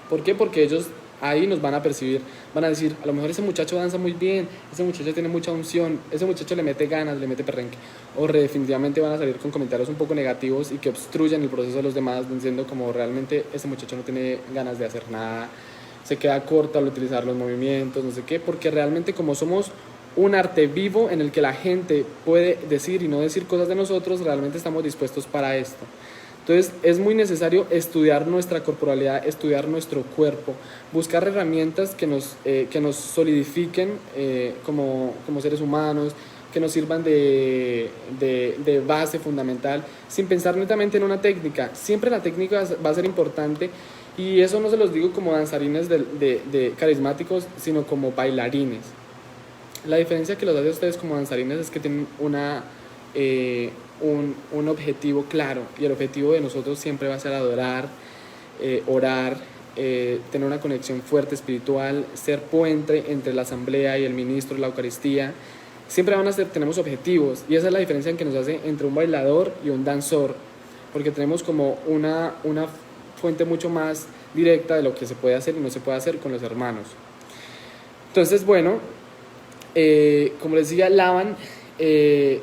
¿Por qué? Porque ellos ahí nos van a percibir, van a decir, a lo mejor ese muchacho danza muy bien, ese muchacho tiene mucha unción, ese muchacho le mete ganas, le mete perrenque, o definitivamente van a salir con comentarios un poco negativos y que obstruyan el proceso de los demás, diciendo como realmente ese muchacho no tiene ganas de hacer nada, se queda corto al utilizar los movimientos, no sé qué, porque realmente como somos un arte vivo en el que la gente puede decir y no decir cosas de nosotros, realmente estamos dispuestos para esto. Entonces es muy necesario estudiar nuestra corporalidad, estudiar nuestro cuerpo, buscar herramientas que nos solidifiquen como seres humanos, que nos sirvan de base fundamental, sin pensar netamente en una técnica. Siempre la técnica va a ser importante, y eso no se los digo como danzarines de carismáticos, sino como bailarines. La diferencia que los hace a ustedes como danzarines es que tienen un objetivo claro, y el objetivo de nosotros siempre va a ser adorar, orar, tener una conexión fuerte espiritual, ser puente entre la asamblea y el ministro, la Eucaristía. Siempre tenemos objetivos, y esa es la diferencia en que nos hace entre un bailador y un danzor, porque tenemos como una fuente mucho más directa de lo que se puede hacer y no se puede hacer con los hermanos. Entonces, bueno, como les decía, Laban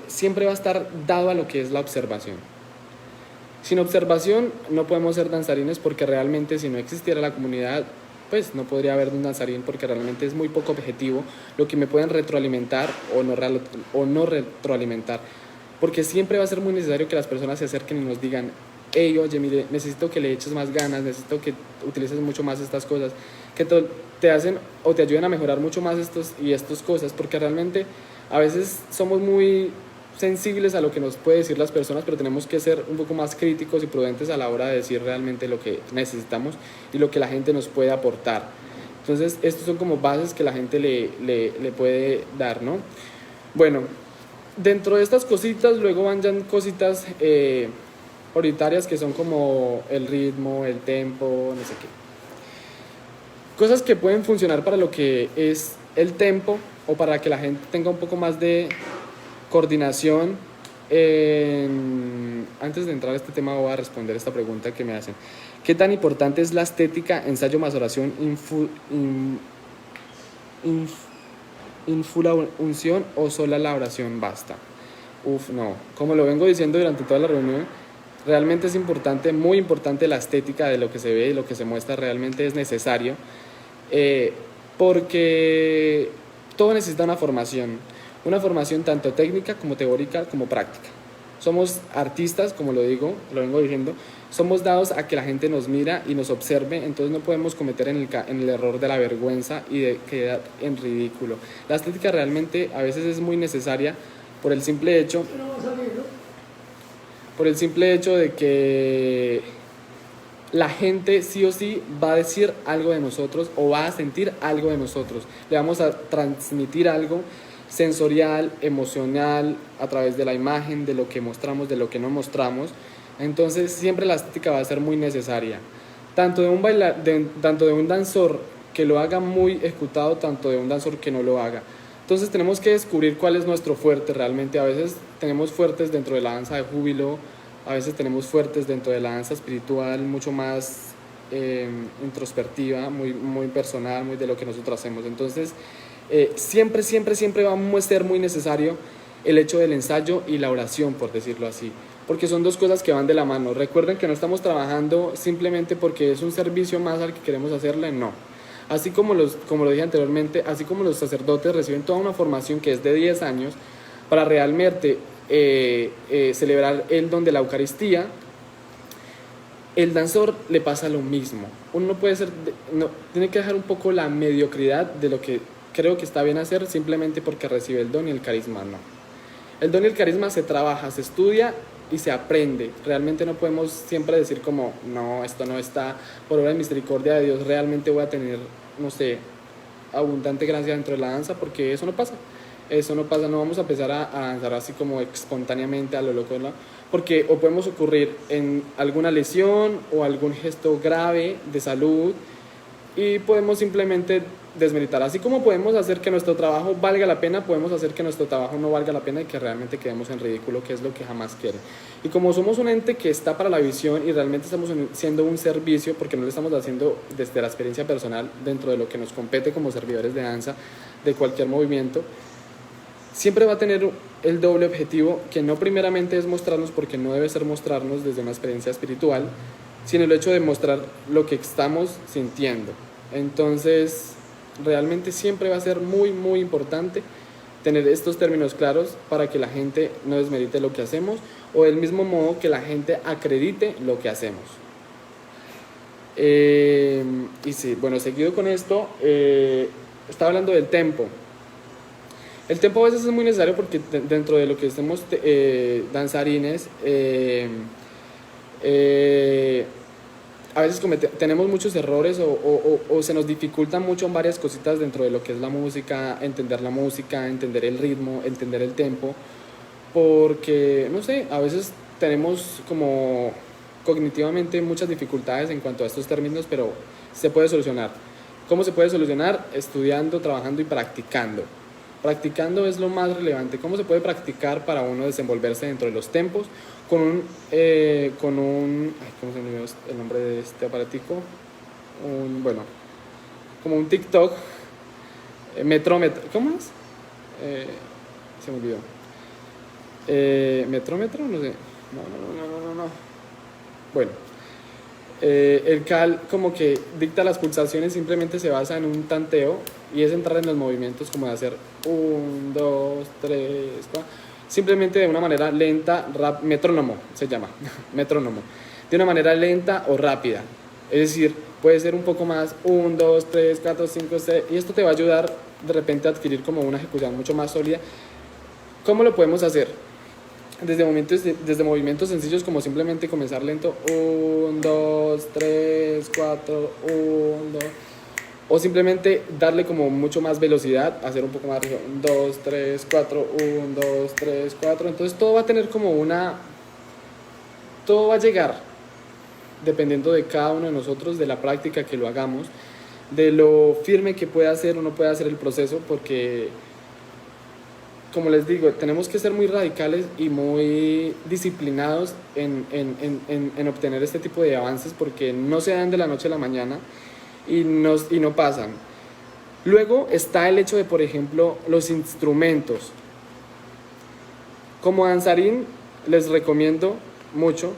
siempre va a estar dado a lo que es la observación. Sin observación no podemos ser danzarines, porque realmente si no existiera la comunidad, pues no podría haber un danzarín, porque realmente es muy poco objetivo lo que me pueden retroalimentar o no retroalimentar, porque siempre va a ser muy necesario que las personas se acerquen y nos digan: hey, oye, mire, necesito que le eches más ganas, necesito que utilices mucho más estas cosas, que te hacen o te ayuden a mejorar mucho más estas cosas, porque realmente a veces somos muy sensibles a lo que nos puede decir las personas, pero tenemos que ser un poco más críticos y prudentes a la hora de decir realmente lo que necesitamos y lo que la gente nos puede aportar. Entonces, estos son como bases que la gente le puede dar, ¿no? Bueno, dentro de estas cositas, luego van ya cositas prioritarias, que son como el ritmo, el tempo, no sé qué. Cosas que pueden funcionar para lo que es el tempo, o para que la gente tenga un poco más de coordinación. Antes de entrar a este tema, voy a responder esta pregunta que me hacen: ¿qué tan importante es la estética, ensayo más oración, infula unción, o sola la oración basta? No, como lo vengo diciendo durante toda la reunión, realmente es importante, muy importante, la estética de lo que se ve y lo que se muestra. Realmente es necesario, porque todo necesita una formación tanto técnica como teórica como práctica. Somos artistas, como lo vengo diciendo, somos dados a que la gente nos mira y nos observe, entonces no podemos cometer en el error de la vergüenza y de quedar en ridículo. La estética realmente a veces es muy necesaria por el simple hecho de que la gente sí o sí va a decir algo de nosotros, o va a sentir algo de nosotros. Le vamos a transmitir algo sensorial, emocional, a través de la imagen, de lo que mostramos, de lo que no mostramos. Entonces siempre la estética va a ser muy necesaria, tanto de un danzor que lo haga muy ejecutado, tanto de un danzor que no lo haga. Entonces tenemos que descubrir cuál es nuestro fuerte realmente. A veces tenemos fuertes dentro de la danza de júbilo, a veces tenemos fuertes dentro de la danza espiritual, mucho más introspectiva, muy, muy personal, muy de lo que nosotros hacemos. Entonces siempre va a ser muy necesario el hecho del ensayo y la oración, por decirlo así, porque son dos cosas que van de la mano. Recuerden que no estamos trabajando simplemente porque es un servicio más al que queremos hacerle, no. Así como lo dije anteriormente, así como los sacerdotes reciben toda una formación que es de 10 años para realmente celebrar el don de la Eucaristía, el danzor le pasa lo mismo. Uno no puede tiene que dejar un poco la mediocridad de lo que creo que está bien hacer simplemente porque recibe el don y el carisma, no. El don y el carisma se trabaja, se estudia y se aprende. Realmente no podemos siempre decir como, no, esto no está, por obra de misericordia de Dios realmente voy a tener, no sé, abundante gracia dentro de la danza, porque eso no pasa. No vamos a empezar a danzar así como espontáneamente a lo loco, ¿no? Porque o podemos ocurrir en alguna lesión o algún gesto grave de salud, y podemos simplemente desmeritar. Así como podemos hacer que nuestro trabajo valga la pena, podemos hacer que nuestro trabajo no valga la pena y que realmente quedemos en ridículo, que es lo que jamás quieren. Y como somos un ente que está para la visión y realmente estamos siendo un servicio, porque no lo estamos haciendo desde la experiencia personal, dentro de lo que nos compete como servidores de danza, de cualquier movimiento, siempre va a tener el doble objetivo, que no primeramente es mostrarnos, porque no debe ser mostrarnos desde una experiencia espiritual, sino el hecho de mostrar lo que estamos sintiendo. Entonces realmente siempre va a ser muy, muy importante tener estos términos claros para que la gente no desmerite lo que hacemos o del mismo modo que la gente acredite lo que hacemos. Y sí, bueno, seguido con esto, estaba hablando del tempo. El tempo a veces es muy necesario porque dentro de lo que estemos danzarines, a veces tenemos muchos errores o se nos dificultan mucho en varias cositas dentro de lo que es la música, entender el ritmo, entender el tempo, porque, no sé, a veces tenemos como cognitivamente muchas dificultades en cuanto a estos términos, pero se puede solucionar. ¿Cómo se puede solucionar? Estudiando, trabajando y practicando. Practicando es lo más relevante. ¿Cómo se puede practicar para uno desenvolverse dentro de los tempos? Con un ay, ¿cómo se me olvidó el nombre de este aparatico? Bueno, como un TikTok, metrómetro, ¿cómo es? Se me olvidó. ¿Metrómetro? No sé. No. Bueno, el CAL como que dicta las pulsaciones, simplemente se basa en un tanteo y es entrar en los movimientos como de hacer 1, 2, 3, 4, simplemente de una manera lenta, metrónomo se llama, metrónomo, de una manera lenta o rápida, es decir, puede ser un poco más 1, 2, 3, 4, 5, 6 y esto te va a ayudar de repente a adquirir como una ejecución mucho más sólida. ¿Cómo lo podemos hacer? Desde movimientos sencillos como simplemente comenzar lento 1, 2, 3, 4, 1, 2 o simplemente darle como mucho más velocidad, hacer un poco más rápido 1, 2, 3, 4, 1, 2, 3, 4, entonces todo va a tener como todo va a llegar dependiendo de cada uno de nosotros, de la práctica que lo hagamos, de lo firme que pueda hacer o no pueda hacer el proceso, porque como les digo, tenemos que ser muy radicales y muy disciplinados en obtener este tipo de avances porque no se dan de la noche a la mañana y no pasan. Luego está el hecho de, por ejemplo, los instrumentos. Como danzarín les recomiendo mucho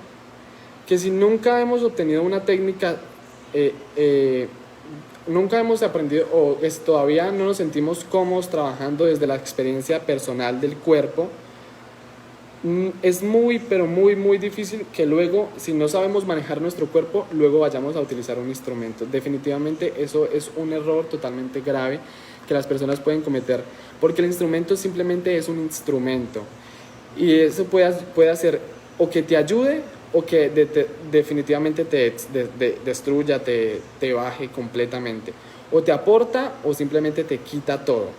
que si nunca hemos obtenido una técnica, nunca hemos aprendido o todavía no nos sentimos cómodos trabajando desde la experiencia personal del cuerpo, es muy, pero muy difícil que luego, si no sabemos manejar nuestro cuerpo, luego vayamos a utilizar un instrumento. Definitivamente eso es un error totalmente grave que las personas pueden cometer, porque el instrumento simplemente es un instrumento y eso puede hacer o que te ayude o que definitivamente te destruya, te baje completamente, o te aporta o simplemente te quita todo.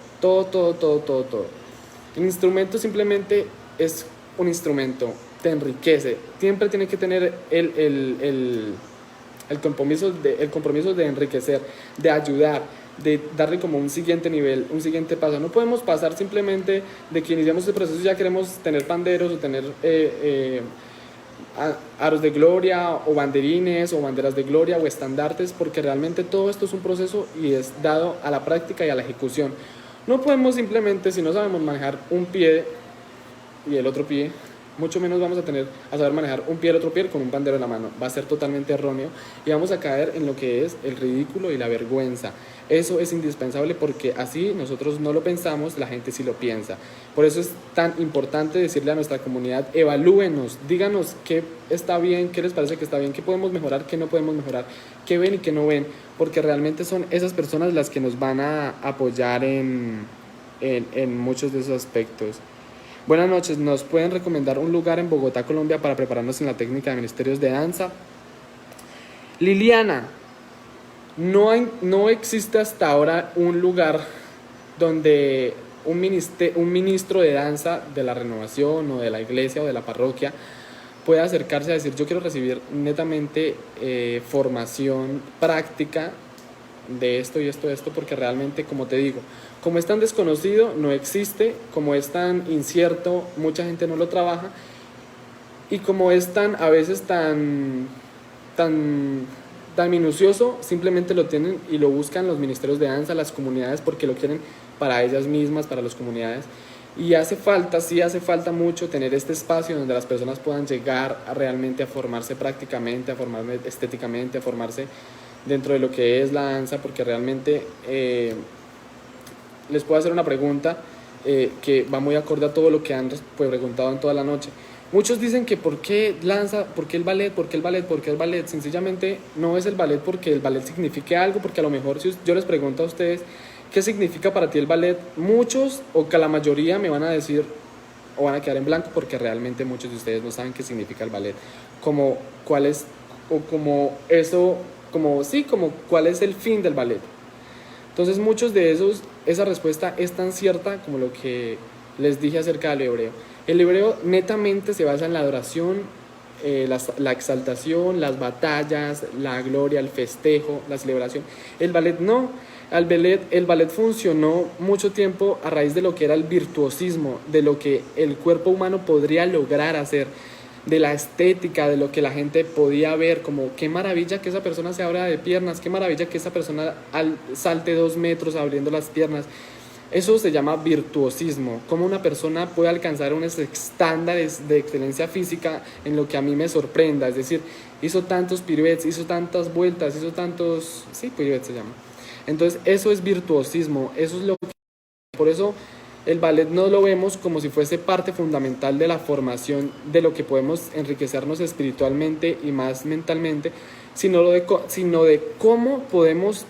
El instrumento simplemente es un instrumento, te enriquece, siempre tiene que tener el compromiso de enriquecer, de ayudar, de darle como un siguiente nivel, un siguiente paso. No podemos pasar simplemente de que iniciamos el proceso y ya queremos tener panderos o tener aros de gloria o banderines o banderas de gloria o estandartes, porque realmente todo esto es un proceso y es dado a la práctica y a la ejecución. No podemos simplemente, si no sabemos manejar un pie y el otro pie, mucho menos vamos a saber manejar un pie y el otro pie con un pandero en la mano. Va a ser totalmente erróneo y vamos a caer en lo que es el ridículo y la vergüenza. Eso es indispensable porque así nosotros no lo pensamos, la gente sí lo piensa. Por eso es tan importante decirle a nuestra comunidad, evalúenos, díganos qué está bien, qué les parece que está bien, qué podemos mejorar, qué no podemos mejorar, qué ven y qué no ven, porque realmente son esas personas las que nos van a apoyar en muchos de esos aspectos. Buenas noches, ¿nos pueden recomendar un lugar en Bogotá, Colombia para prepararnos en la técnica de ministerios de danza? Liliana, no existe hasta ahora un lugar donde un ministro de danza de la renovación o de la iglesia o de la parroquia pueda acercarse a decir yo quiero recibir netamente formación práctica de esto y esto, porque realmente, como te digo, como es tan desconocido, no existe, como es tan incierto, mucha gente no lo trabaja, y como es a veces tan minucioso, simplemente lo tienen y lo buscan los ministerios de danza, las comunidades, porque lo quieren para ellas mismas, para las comunidades. Y hace falta mucho tener este espacio donde las personas puedan llegar realmente a formarse prácticamente, a formarse estéticamente, a formarse dentro de lo que es la danza, porque realmente les puedo hacer una pregunta. que va muy acorde a todo lo que han pues, preguntado en toda la noche. Muchos dicen que ¿por qué danza? ¿Por qué el ballet? ¿Por qué el ballet? ¿Por qué el ballet? Sencillamente no es el ballet porque el ballet signifique algo, porque a lo mejor si yo les pregunto a ustedes qué significa para ti el ballet, muchos o que la mayoría me van a decir o van a quedar en blanco porque realmente muchos de ustedes no saben qué significa el ballet, como cuál es, o como eso, como sí, como cuál es el fin del ballet. Entonces muchos de esos, esa respuesta es tan cierta como lo que les dije acerca del hebreo. El hebreo netamente se basa en la adoración, la exaltación, las batallas, la gloria, el festejo, la celebración. El ballet no. El ballet funcionó mucho tiempo a raíz de lo que era el virtuosismo, de lo que el cuerpo humano podría lograr hacer, de la estética, de lo que la gente podía ver, como qué maravilla que esa persona se abra de piernas, qué maravilla que esa persona salte 2 metros abriendo las piernas. Eso se llama virtuosismo, cómo una persona puede alcanzar unos estándares de excelencia física en lo que a mí me sorprenda, es decir, hizo tantos piruetes, hizo tantas vueltas, hizo tantos, sí, piruetes se llama. Entonces eso es virtuosismo, eso es lo que, por eso el ballet no lo vemos como si fuese parte fundamental de la formación de lo que podemos enriquecernos espiritualmente y más mentalmente, sino de cómo podemos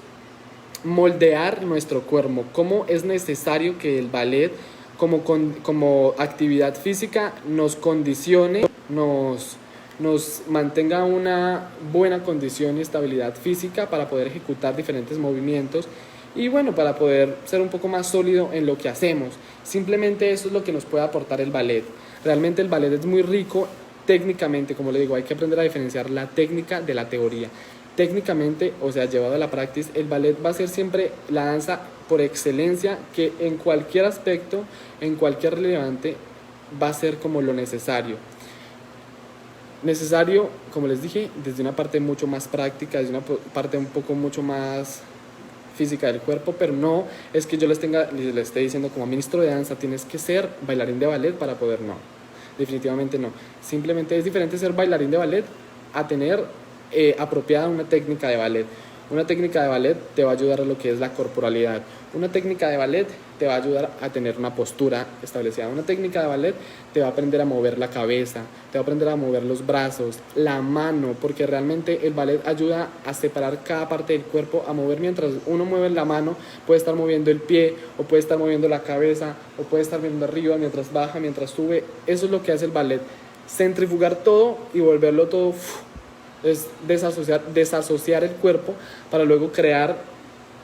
moldear nuestro cuerpo, cómo es necesario que el ballet como actividad física nos condicione, nos mantenga una buena condición y estabilidad física para poder ejecutar diferentes movimientos y bueno, para poder ser un poco más sólido en lo que hacemos. Simplemente eso es lo que nos puede aportar el ballet. Realmente el ballet es muy rico técnicamente, como le digo, hay que aprender a diferenciar la técnica de la teoría. Técnicamente, o sea, llevado a la práctica, el ballet va a ser siempre la danza por excelencia que en cualquier aspecto, en cualquier relevante, va a ser como lo necesario. Necesario, como les dije, desde una parte mucho más práctica, desde una parte un poco mucho más física del cuerpo, pero no es que yo les esté diciendo como ministro de danza tienes que ser bailarín de ballet para poder, no, definitivamente no. Simplemente es diferente ser bailarín de ballet a tener apropiada una técnica de ballet. Una técnica de ballet te va a ayudar a lo que es la corporalidad. Una técnica de ballet te va a ayudar a tener una postura establecida. Una técnica de ballet te va a aprender a mover la cabeza, te va a aprender a mover los brazos, la mano, porque realmente el ballet ayuda a separar cada parte del cuerpo, a mover mientras uno mueve la mano, puede estar moviendo el pie, o puede estar moviendo la cabeza, o puede estar viendo arriba mientras baja, mientras sube. Eso es lo que hace el ballet. Centrifugar todo y volverlo todo... es desasociar el cuerpo para luego crear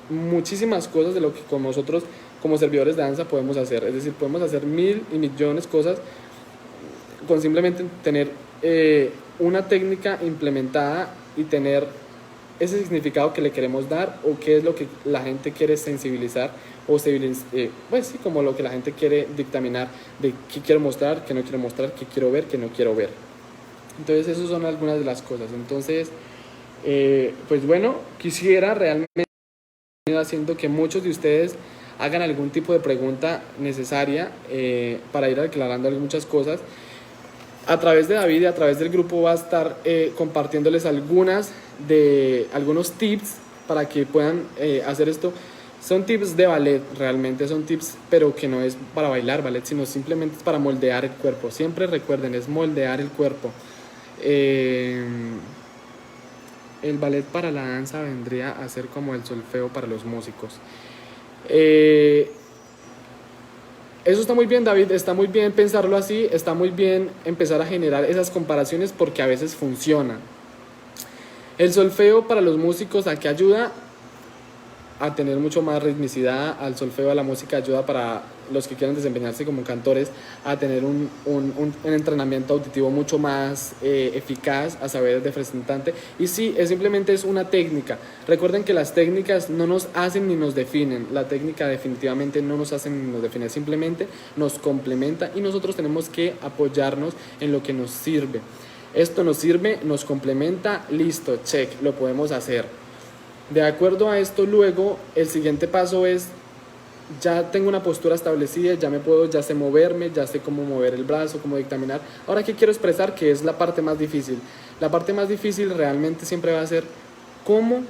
muchísimas cosas de lo que como nosotros como servidores de danza podemos hacer. Es decir, podemos hacer 1000 y millones de cosas con simplemente tener una técnica implementada y tener ese significado que le queremos dar o qué es lo que la gente quiere sensibilizar o pues sí, como lo que la gente quiere dictaminar de qué quiero mostrar, qué no quiero mostrar, qué quiero ver, qué no quiero ver. Entonces esas son algunas de las cosas. Entonces, pues bueno, quisiera realmente haciendo que muchos de ustedes hagan algún tipo de pregunta necesaria para ir aclarando muchas cosas. A través de David y a través del grupo va a estar compartiéndoles algunos tips para que puedan hacer esto. Son tips de ballet, realmente son tips, pero que no es para bailar ballet, sino simplemente es para moldear el cuerpo. Siempre recuerden, es moldear el cuerpo. El ballet para la danza vendría a ser como el solfeo para los músicos. Eso está muy bien, David, está muy bien pensarlo así, está muy bien empezar a generar esas comparaciones porque a veces funciona. El solfeo para los músicos, ¿a qué ayuda? A tener mucho más ritmicidad. Al solfeo, a la música ayuda para los que quieran desempeñarse como cantores a tener un entrenamiento auditivo mucho más eficaz, a saber de representante. Y sí, simplemente es una técnica. Recuerden que las técnicas no nos hacen ni nos definen. La técnica definitivamente no nos hace ni nos define, simplemente nos complementa y nosotros tenemos que apoyarnos en lo que nos sirve. Esto nos sirve, nos complementa, listo, check, lo podemos hacer. De acuerdo a esto, luego el siguiente paso es, ya tengo una postura establecida, ya sé moverme, ya sé cómo mover el brazo, cómo dictaminar. Ahora, ¿qué quiero expresar? Que es la parte más difícil. La parte más difícil realmente siempre va a ser cómo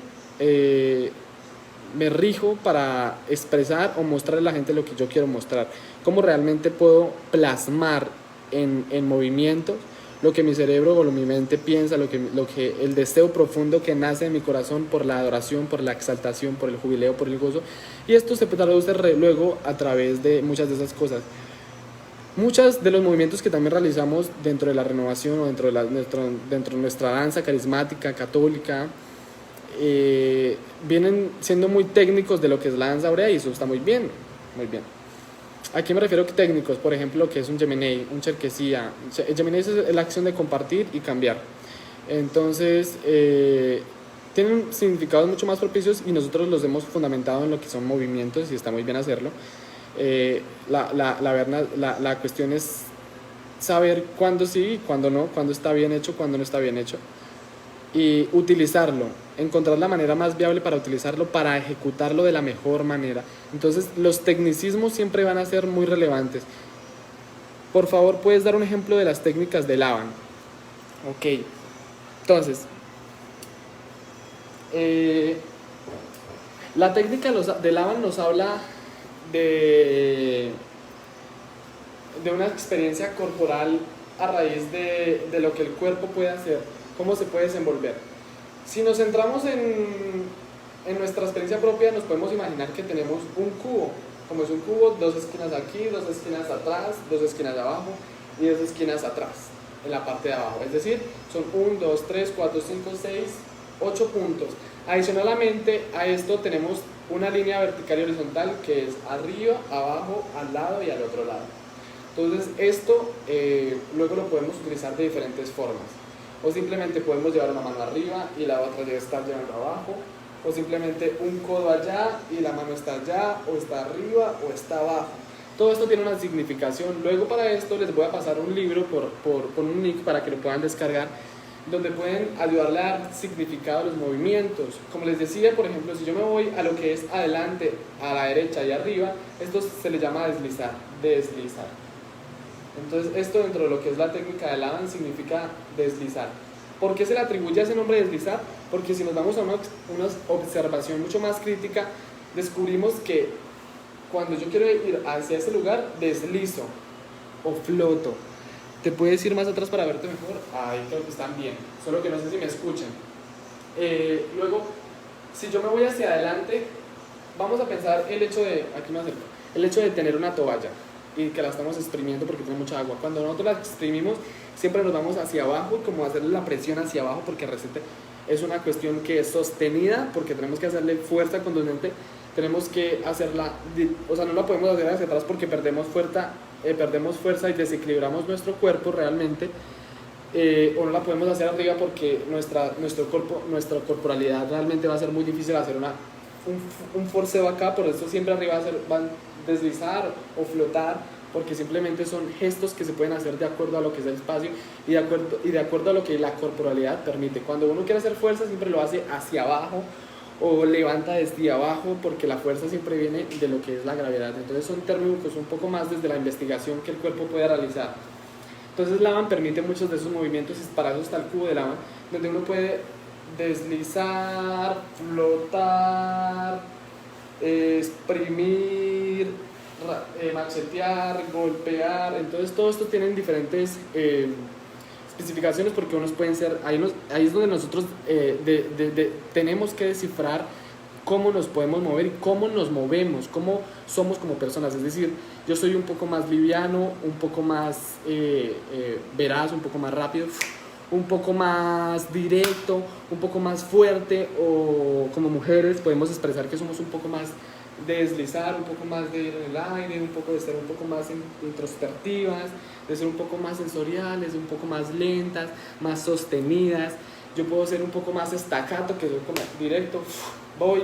me rijo para expresar o mostrarle a la gente lo que yo quiero mostrar, cómo realmente puedo plasmar en movimientos lo que mi cerebro o mi mente piensa, lo que el deseo profundo que nace en mi corazón por la adoración, por la exaltación, por el jubileo, por el gozo. Y esto se traduce luego a través de muchas de esas cosas. Muchos de los movimientos que también realizamos dentro de la renovación o dentro de nuestra danza carismática, católica, vienen siendo muy técnicos de lo que es la danza aurea, y eso está muy bien, muy bien. ¿A qué me refiero que técnicos? Por ejemplo, lo que es un Gemenei, un Cherkesía. El Gemenei es la acción de compartir y cambiar. Entonces, tienen significados mucho más propicios y nosotros los hemos fundamentado en lo que son movimientos y está muy bien hacerlo. La cuestión es saber cuándo sí, cuándo no, cuándo está bien hecho, cuándo no está bien hecho. Y utilizarlo, encontrar la manera más viable para utilizarlo, para ejecutarlo de la mejor manera. Entonces los tecnicismos siempre van a ser muy relevantes. Por favor, ¿puedes dar un ejemplo de las técnicas de Laban? Ok, entonces la técnica de Laban nos habla de una experiencia corporal a raíz de lo que el cuerpo puede hacer, cómo se puede desenvolver. Si nos centramos en nuestra experiencia propia, nos podemos imaginar que tenemos un cubo. Como es un cubo, 2 esquinas aquí, 2 esquinas atrás, 2 esquinas abajo y 2 esquinas atrás, en la parte de abajo. Es decir, son 1, 2, 3, 4, 5, 6, 8 puntos. Adicionalmente a esto tenemos una línea vertical y horizontal que es arriba, abajo, al lado y al otro lado. Entonces esto luego lo podemos utilizar de diferentes formas. O simplemente podemos llevar una mano arriba y la otra ya está llevando abajo, o simplemente un codo allá y la mano está allá, o está arriba o está abajo. Todo esto tiene una significación. Luego para esto les voy a pasar un libro por un link para que lo puedan descargar, donde pueden ayudarle a dar significado a los movimientos. Como les decía, por ejemplo, si yo me voy a lo que es adelante, a la derecha y arriba, esto se le llama deslizar, deslizar. Entonces esto dentro de lo que es la técnica de Laban significa deslizar. ¿Por qué se le atribuye ese nombre deslizar? Porque si nos damos a una observación mucho más crítica, descubrimos que cuando yo quiero ir hacia ese lugar, deslizo o floto. ¿Te puedes ir más atrás para verte mejor? Ahí creo que están bien, solo que no sé si me escuchan. Luego, si yo me voy hacia adelante, vamos a pensar el hecho de, aquí me acerco, el hecho de tener una toalla y que la estamos exprimiendo porque tiene mucha agua. Cuando nosotros la exprimimos, siempre nos vamos hacia abajo, como hacerle la presión hacia abajo, porque realmente es una cuestión que es sostenida, porque tenemos que hacerle fuerza contundente, tenemos que hacerla, o sea, no la podemos hacer hacia atrás porque perdemos fuerza y desequilibramos nuestro cuerpo realmente, o no la podemos hacer arriba porque nuestra corporalidad realmente va a ser muy difícil hacer un forceo acá. Por eso siempre arriba van a deslizar o flotar, porque simplemente son gestos que se pueden hacer de acuerdo a lo que es el espacio y de acuerdo a lo que la corporalidad permite. Cuando uno quiere hacer fuerza siempre lo hace hacia abajo o levanta desde abajo, porque la fuerza siempre viene de lo que es la gravedad. Entonces son términos un poco más desde la investigación que el cuerpo puede realizar. Entonces Laban permite muchos de esos movimientos y para eso está el cubo de Laban, donde uno puede deslizar, flotar, exprimir, machetear, golpear. Entonces todo esto tienen diferentes especificaciones, porque unos pueden ser, ahí es donde nosotros tenemos que descifrar cómo nos podemos mover y cómo nos movemos, cómo somos como personas. Es decir, yo soy un poco más liviano, un poco más veraz, un poco más rápido, un poco más directo, un poco más fuerte, o como mujeres podemos expresar que somos un poco más de deslizar, un poco más de ir en el aire, un poco de ser un poco más introspectivas, de ser un poco más sensoriales, un poco más lentas, más sostenidas. Yo puedo ser un poco más staccato, que soy como directo, voy,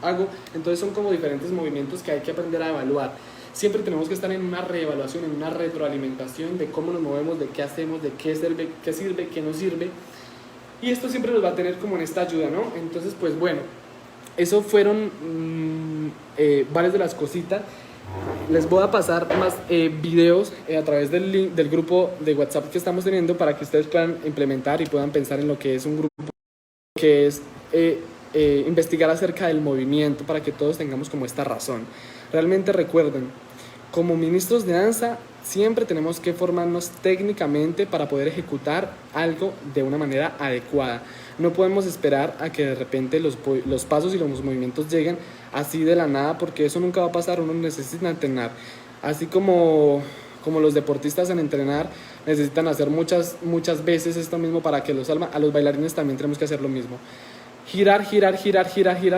hago. Entonces son como diferentes movimientos que hay que aprender a evaluar. Siempre tenemos que estar en una reevaluación, en una retroalimentación de cómo nos movemos, de qué hacemos, de qué sirve, qué no sirve. Y esto siempre nos va a tener como en esta ayuda, ¿no? Entonces, pues bueno, eso fueron varias de las cositas. Les voy a pasar más videos a través del link del grupo de WhatsApp que estamos teniendo, para que ustedes puedan implementar y puedan pensar en lo que es un grupo, que es investigar acerca del movimiento para que todos tengamos como esta razón. Realmente recuerden, como ministros de danza siempre tenemos que formarnos técnicamente para poder ejecutar algo de una manera adecuada. No podemos esperar a que de repente los pasos y los movimientos lleguen así de la nada, porque eso nunca va a pasar. Uno necesita entrenar, así como los deportistas en entrenar necesitan hacer muchas veces esto mismo para que los salga. A los bailarines también tenemos que hacer lo mismo. Girar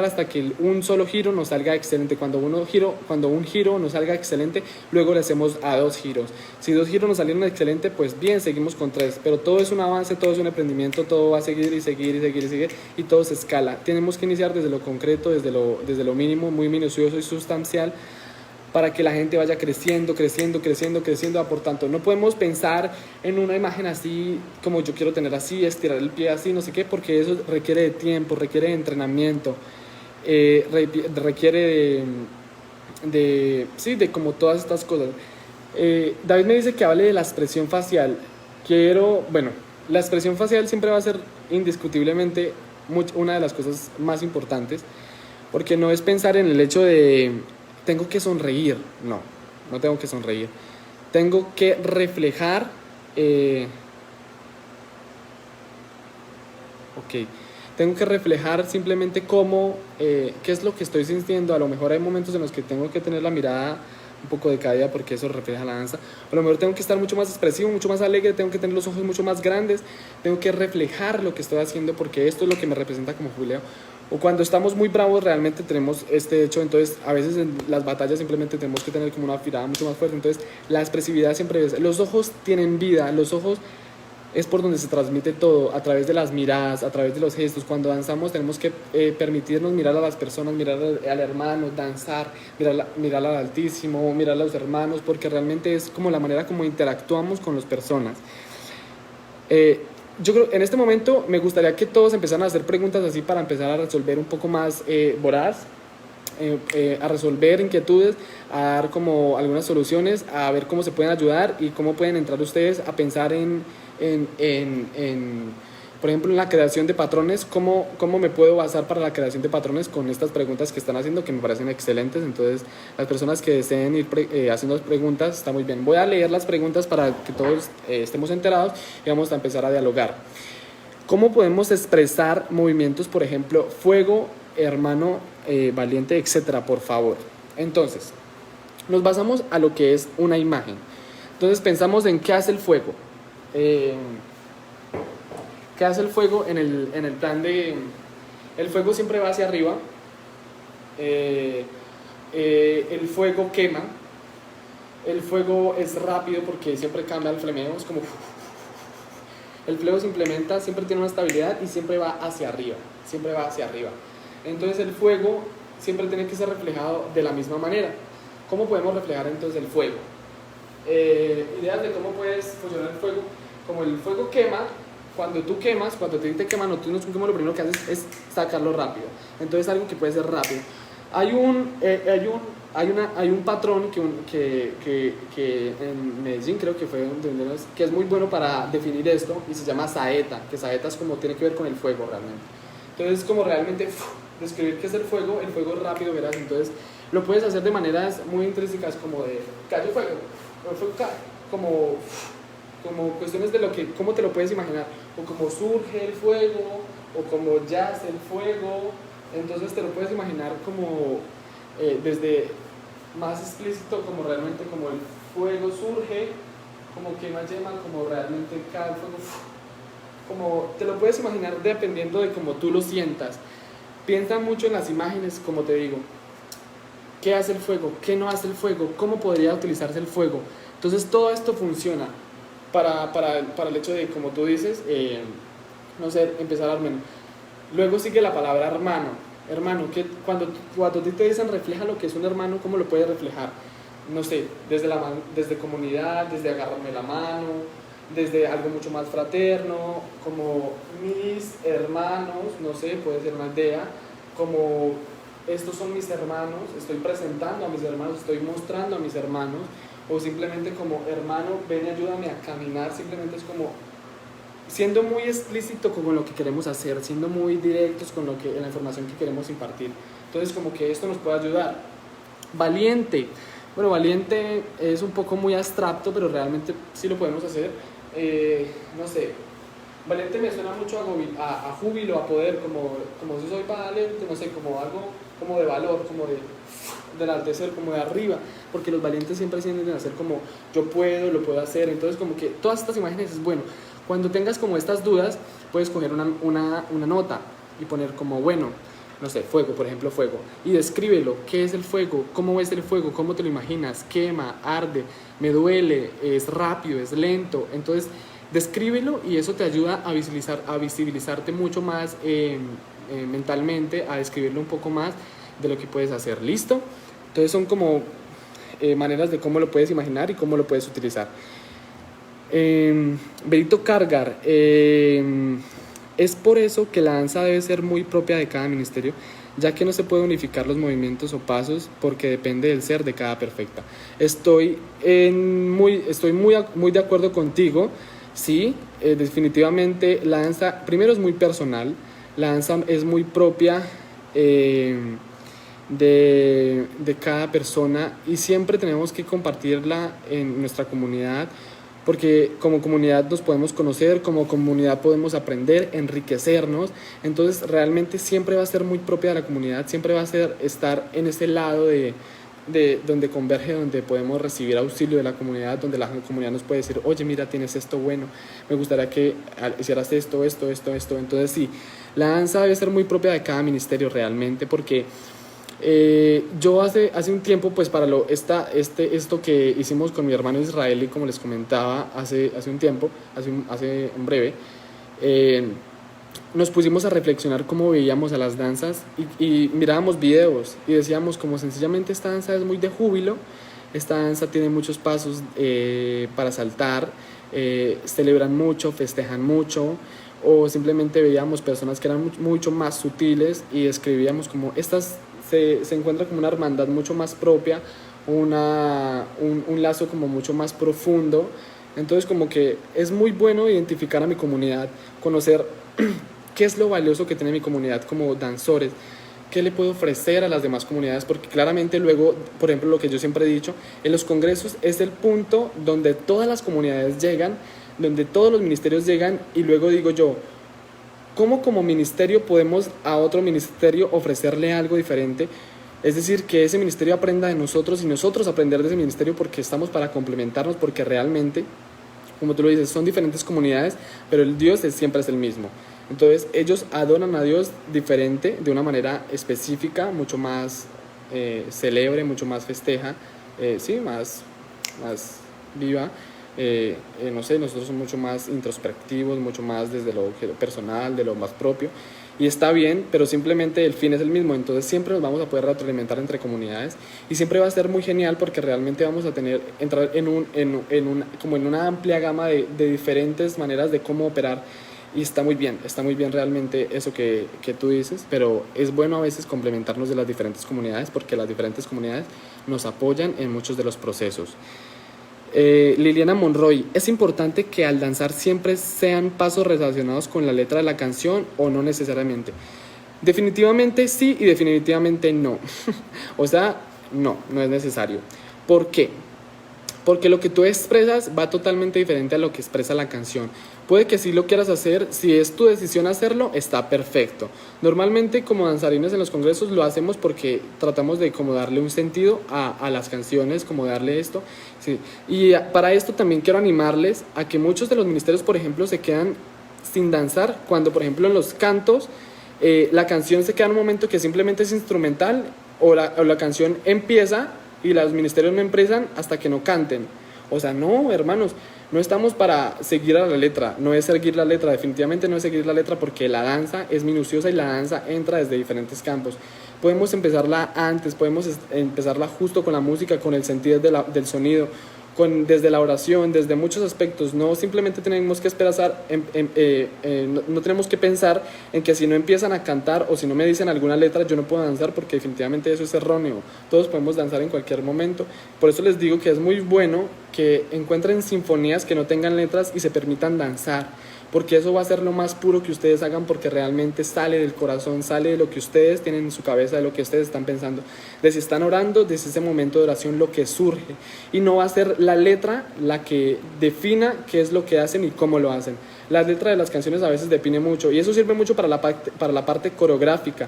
hasta que un solo giro nos salga excelente. Cuando un giro nos salga excelente, luego le hacemos a 2 giros. Si 2 giros nos salieron excelente, pues bien, seguimos con 3. Pero todo es un avance, todo es un emprendimiento, todo va a seguir y todo se escala. Tenemos que iniciar desde lo concreto, desde lo mínimo, muy minucioso y sustancial, para que la gente vaya creciendo, por tanto, no podemos pensar en una imagen así, como yo quiero tener así, estirar el pie así, no sé qué, porque eso requiere de tiempo, requiere de entrenamiento, requiere de como todas estas cosas. David me dice que hable de la expresión facial. La expresión facial siempre va a ser indiscutiblemente una de las cosas más importantes, porque no es pensar en el hecho de tengo que sonreír, no tengo que sonreír, tengo que reflejar, tengo que reflejar simplemente qué es lo que estoy sintiendo. A lo mejor hay momentos en los que tengo que tener la mirada un poco decaída porque eso refleja la danza. A lo mejor tengo que estar mucho más expresivo, mucho más alegre, tengo que tener los ojos mucho más grandes, tengo que reflejar lo que estoy haciendo porque esto es lo que me representa como jubileo. O cuando estamos muy bravos realmente tenemos este hecho, entonces a veces en las batallas simplemente tenemos que tener como una mirada mucho más fuerte. Entonces la expresividad siempre es, los ojos tienen vida, los ojos es por donde se transmite todo, a través de las miradas, a través de los gestos. Cuando danzamos tenemos que permitirnos mirar a las personas, mirar al hermano, danzar, mirar al Altísimo, mirar a los hermanos, porque realmente es como la manera como interactuamos con las personas. Yo creo en este momento me gustaría que todos empezaran a hacer preguntas así para empezar a resolver un poco más voraz, a resolver inquietudes, a dar como algunas soluciones, a ver cómo se pueden ayudar y cómo pueden entrar ustedes a pensar por ejemplo, en la creación de patrones. ¿Cómo me puedo basar para la creación de patrones con estas preguntas que están haciendo, que me parecen excelentes? Entonces, las personas que deseen ir haciendo las preguntas, está muy bien. Voy a leer las preguntas para que todos estemos enterados y vamos a empezar a dialogar. ¿Cómo podemos expresar movimientos, por ejemplo, fuego, hermano, valiente, etcétera, por favor? Entonces, nos basamos a lo que es una imagen. Entonces, pensamos en qué hace el fuego. ¿Qué hace el fuego en el plan de... El fuego siempre va hacia arriba, el fuego quema, el fuego es rápido porque siempre cambia el flemeo, es como... El fuego se implementa, siempre tiene una estabilidad y siempre va hacia arriba, Entonces el fuego siempre tiene que ser reflejado de la misma manera. ¿Cómo podemos reflejar entonces el fuego? Ideas de cómo puedes funcionar el fuego. Como el fuego quema, cuando tú quemas, cuando te queman o tú no quemas, lo primero que haces es sacarlo rápido. Entonces algo que puede ser rápido. Hay un patrón que en Medellín creo que fue que es muy bueno para definir esto y se llama saeta, que saeta es como tiene que ver con el fuego realmente. Entonces como realmente describir qué es el fuego es rápido, verás. Entonces lo puedes hacer de maneras muy intrínsecas, como de cae el fuego, como cuestiones de cómo te lo puedes imaginar, o cómo surge el fuego, o cómo yace el fuego. Entonces te lo puedes imaginar como desde más explícito, como realmente como el fuego surge, como quema llama, como realmente cae el fuego, como te lo puedes imaginar dependiendo de cómo tú lo sientas. Piensa mucho en las imágenes, como te digo. ¿Qué hace el fuego? ¿Qué no hace el fuego? ¿Cómo podría utilizarse el fuego? Entonces todo esto funciona para el hecho de, como tú dices, no sé, empezar a hermano. Luego sigue la palabra hermano. Hermano, que cuando te dicen refleja lo que es un hermano, ¿cómo lo puedes reflejar? No sé, desde comunidad, desde agarrarme la mano, desde algo mucho más fraterno, como mis hermanos, no sé, puede ser una aldea, como estos son mis hermanos, estoy presentando a mis hermanos, estoy mostrando a mis hermanos, o simplemente como hermano, ven y ayúdame a caminar, simplemente es como siendo muy explícito con lo que queremos hacer, siendo muy directos con la información que queremos impartir. Entonces como que esto nos puede ayudar. Valiente. Bueno, valiente es un poco muy abstracto, pero realmente sí lo podemos hacer. No sé, valiente me suena mucho a júbilo, a poder, como si soy valiente, no sé, como algo como de valor, como de enaltecer, como de arriba, porque los valientes siempre tienden a ser como yo puedo, lo puedo hacer. Entonces como que todas estas imágenes es bueno. Cuando tengas como estas dudas, puedes coger una nota y poner como, bueno, no sé, fuego, por ejemplo, fuego, y descríbelo. ¿Qué es el fuego? ¿Cómo ves el fuego? ¿Cómo te lo imaginas? Quema, arde, me duele, es rápido, es lento. Entonces descríbelo y eso te ayuda a visibilizarte mucho más mentalmente, a describirlo un poco más de lo que puedes hacer. ¿Listo? Entonces son como maneras de cómo lo puedes imaginar y cómo lo puedes utilizar. Benito Cargar, es por eso que la danza debe ser muy propia de cada ministerio, ya que no se puede unificar los movimientos o pasos porque depende del ser de cada perfecta. Estoy muy de acuerdo contigo. Sí, definitivamente la danza primero es muy personal, la danza es muy propia de cada persona y siempre tenemos que compartirla en nuestra comunidad, porque como comunidad nos podemos conocer, como comunidad podemos aprender, enriquecernos. Entonces realmente siempre va a ser muy propia de la comunidad, siempre va a ser estar en ese lado de donde converge, donde podemos recibir auxilio de la comunidad, donde la comunidad nos puede decir, oye, mira, tienes esto bueno, me gustaría que hicieras esto. Entonces sí, la danza debe ser muy propia de cada ministerio realmente, porque yo hace un tiempo, pues para esto que hicimos con mi hermano Israel, y como les comentaba hace un tiempo, hace un breve, nos pusimos a reflexionar cómo veíamos a las danzas y mirábamos videos y decíamos como sencillamente esta danza es muy de júbilo, esta danza tiene muchos pasos para saltar, celebran mucho, festejan mucho, o simplemente veíamos personas que eran mucho más sutiles y escribíamos como estas se encuentra como una hermandad mucho más propia, un lazo como mucho más profundo. Entonces como que es muy bueno identificar a mi comunidad, conocer qué es lo valioso que tiene mi comunidad como danzores, qué le puedo ofrecer a las demás comunidades, porque claramente luego, por ejemplo, lo que yo siempre he dicho, en los congresos es el punto donde todas las comunidades llegan, donde todos los ministerios llegan, y luego digo yo, ¿cómo como ministerio podemos a otro ministerio ofrecerle algo diferente? Es decir, que ese ministerio aprenda de nosotros y nosotros aprender de ese ministerio, porque estamos para complementarnos, porque realmente, como tú lo dices, son diferentes comunidades, pero el Dios siempre es el mismo. Entonces ellos adoran a Dios diferente, de una manera específica, mucho más celebre, mucho más festeja, sí, más viva. No sé, nosotros somos mucho más introspectivos, mucho más desde lo personal, de lo más propio, y está bien, pero simplemente el fin es el mismo. Entonces siempre nos vamos a poder retroalimentar entre comunidades y siempre va a ser muy genial, porque realmente vamos a entrar como en una amplia gama de diferentes maneras de cómo operar, y está muy bien realmente eso que tú dices, pero es bueno a veces complementarnos de las diferentes comunidades, porque las diferentes comunidades nos apoyan en muchos de los procesos. Liliana Monroy, ¿es importante que al danzar siempre sean pasos relacionados con la letra de la canción o no necesariamente? Definitivamente sí y definitivamente no. O sea, no es necesario. ¿Por qué? Porque lo que tú expresas va totalmente diferente a lo que expresa la canción. Puede que sí lo quieras hacer, si es tu decisión hacerlo, está perfecto. Normalmente como danzarines en los congresos lo hacemos porque tratamos de como darle un sentido a las canciones, como darle esto. Sí. Y para esto también quiero animarles a que muchos de los ministerios, por ejemplo, se quedan sin danzar, cuando por ejemplo en los cantos la canción se queda en un momento que simplemente es instrumental, o la canción empieza y los ministerios no empiezan hasta que no canten. O sea, no, hermanos, no estamos para seguir a la letra, no es seguir la letra, definitivamente no es seguir la letra, porque la danza es minuciosa y la danza entra desde diferentes campos. Podemos empezarla antes, podemos empezarla justo con la música, con el sentido del sonido, desde la oración, desde muchos aspectos. No simplemente tenemos que esperar, no tenemos que pensar en que si no empiezan a cantar o si no me dicen alguna letra yo no puedo danzar, porque definitivamente eso es erróneo. Todos podemos danzar en cualquier momento. Por eso les digo que es muy bueno que encuentren sinfonías que no tengan letras y se permitan danzar, porque eso va a ser lo más puro que ustedes hagan, porque realmente sale del corazón, sale de lo que ustedes tienen en su cabeza, de lo que ustedes están pensando, de si están orando, desde ese momento de oración lo que surge, y no va a ser la letra la que defina qué es lo que hacen y cómo lo hacen. La letra de las canciones a veces define mucho, y eso sirve mucho para la parte coreográfica,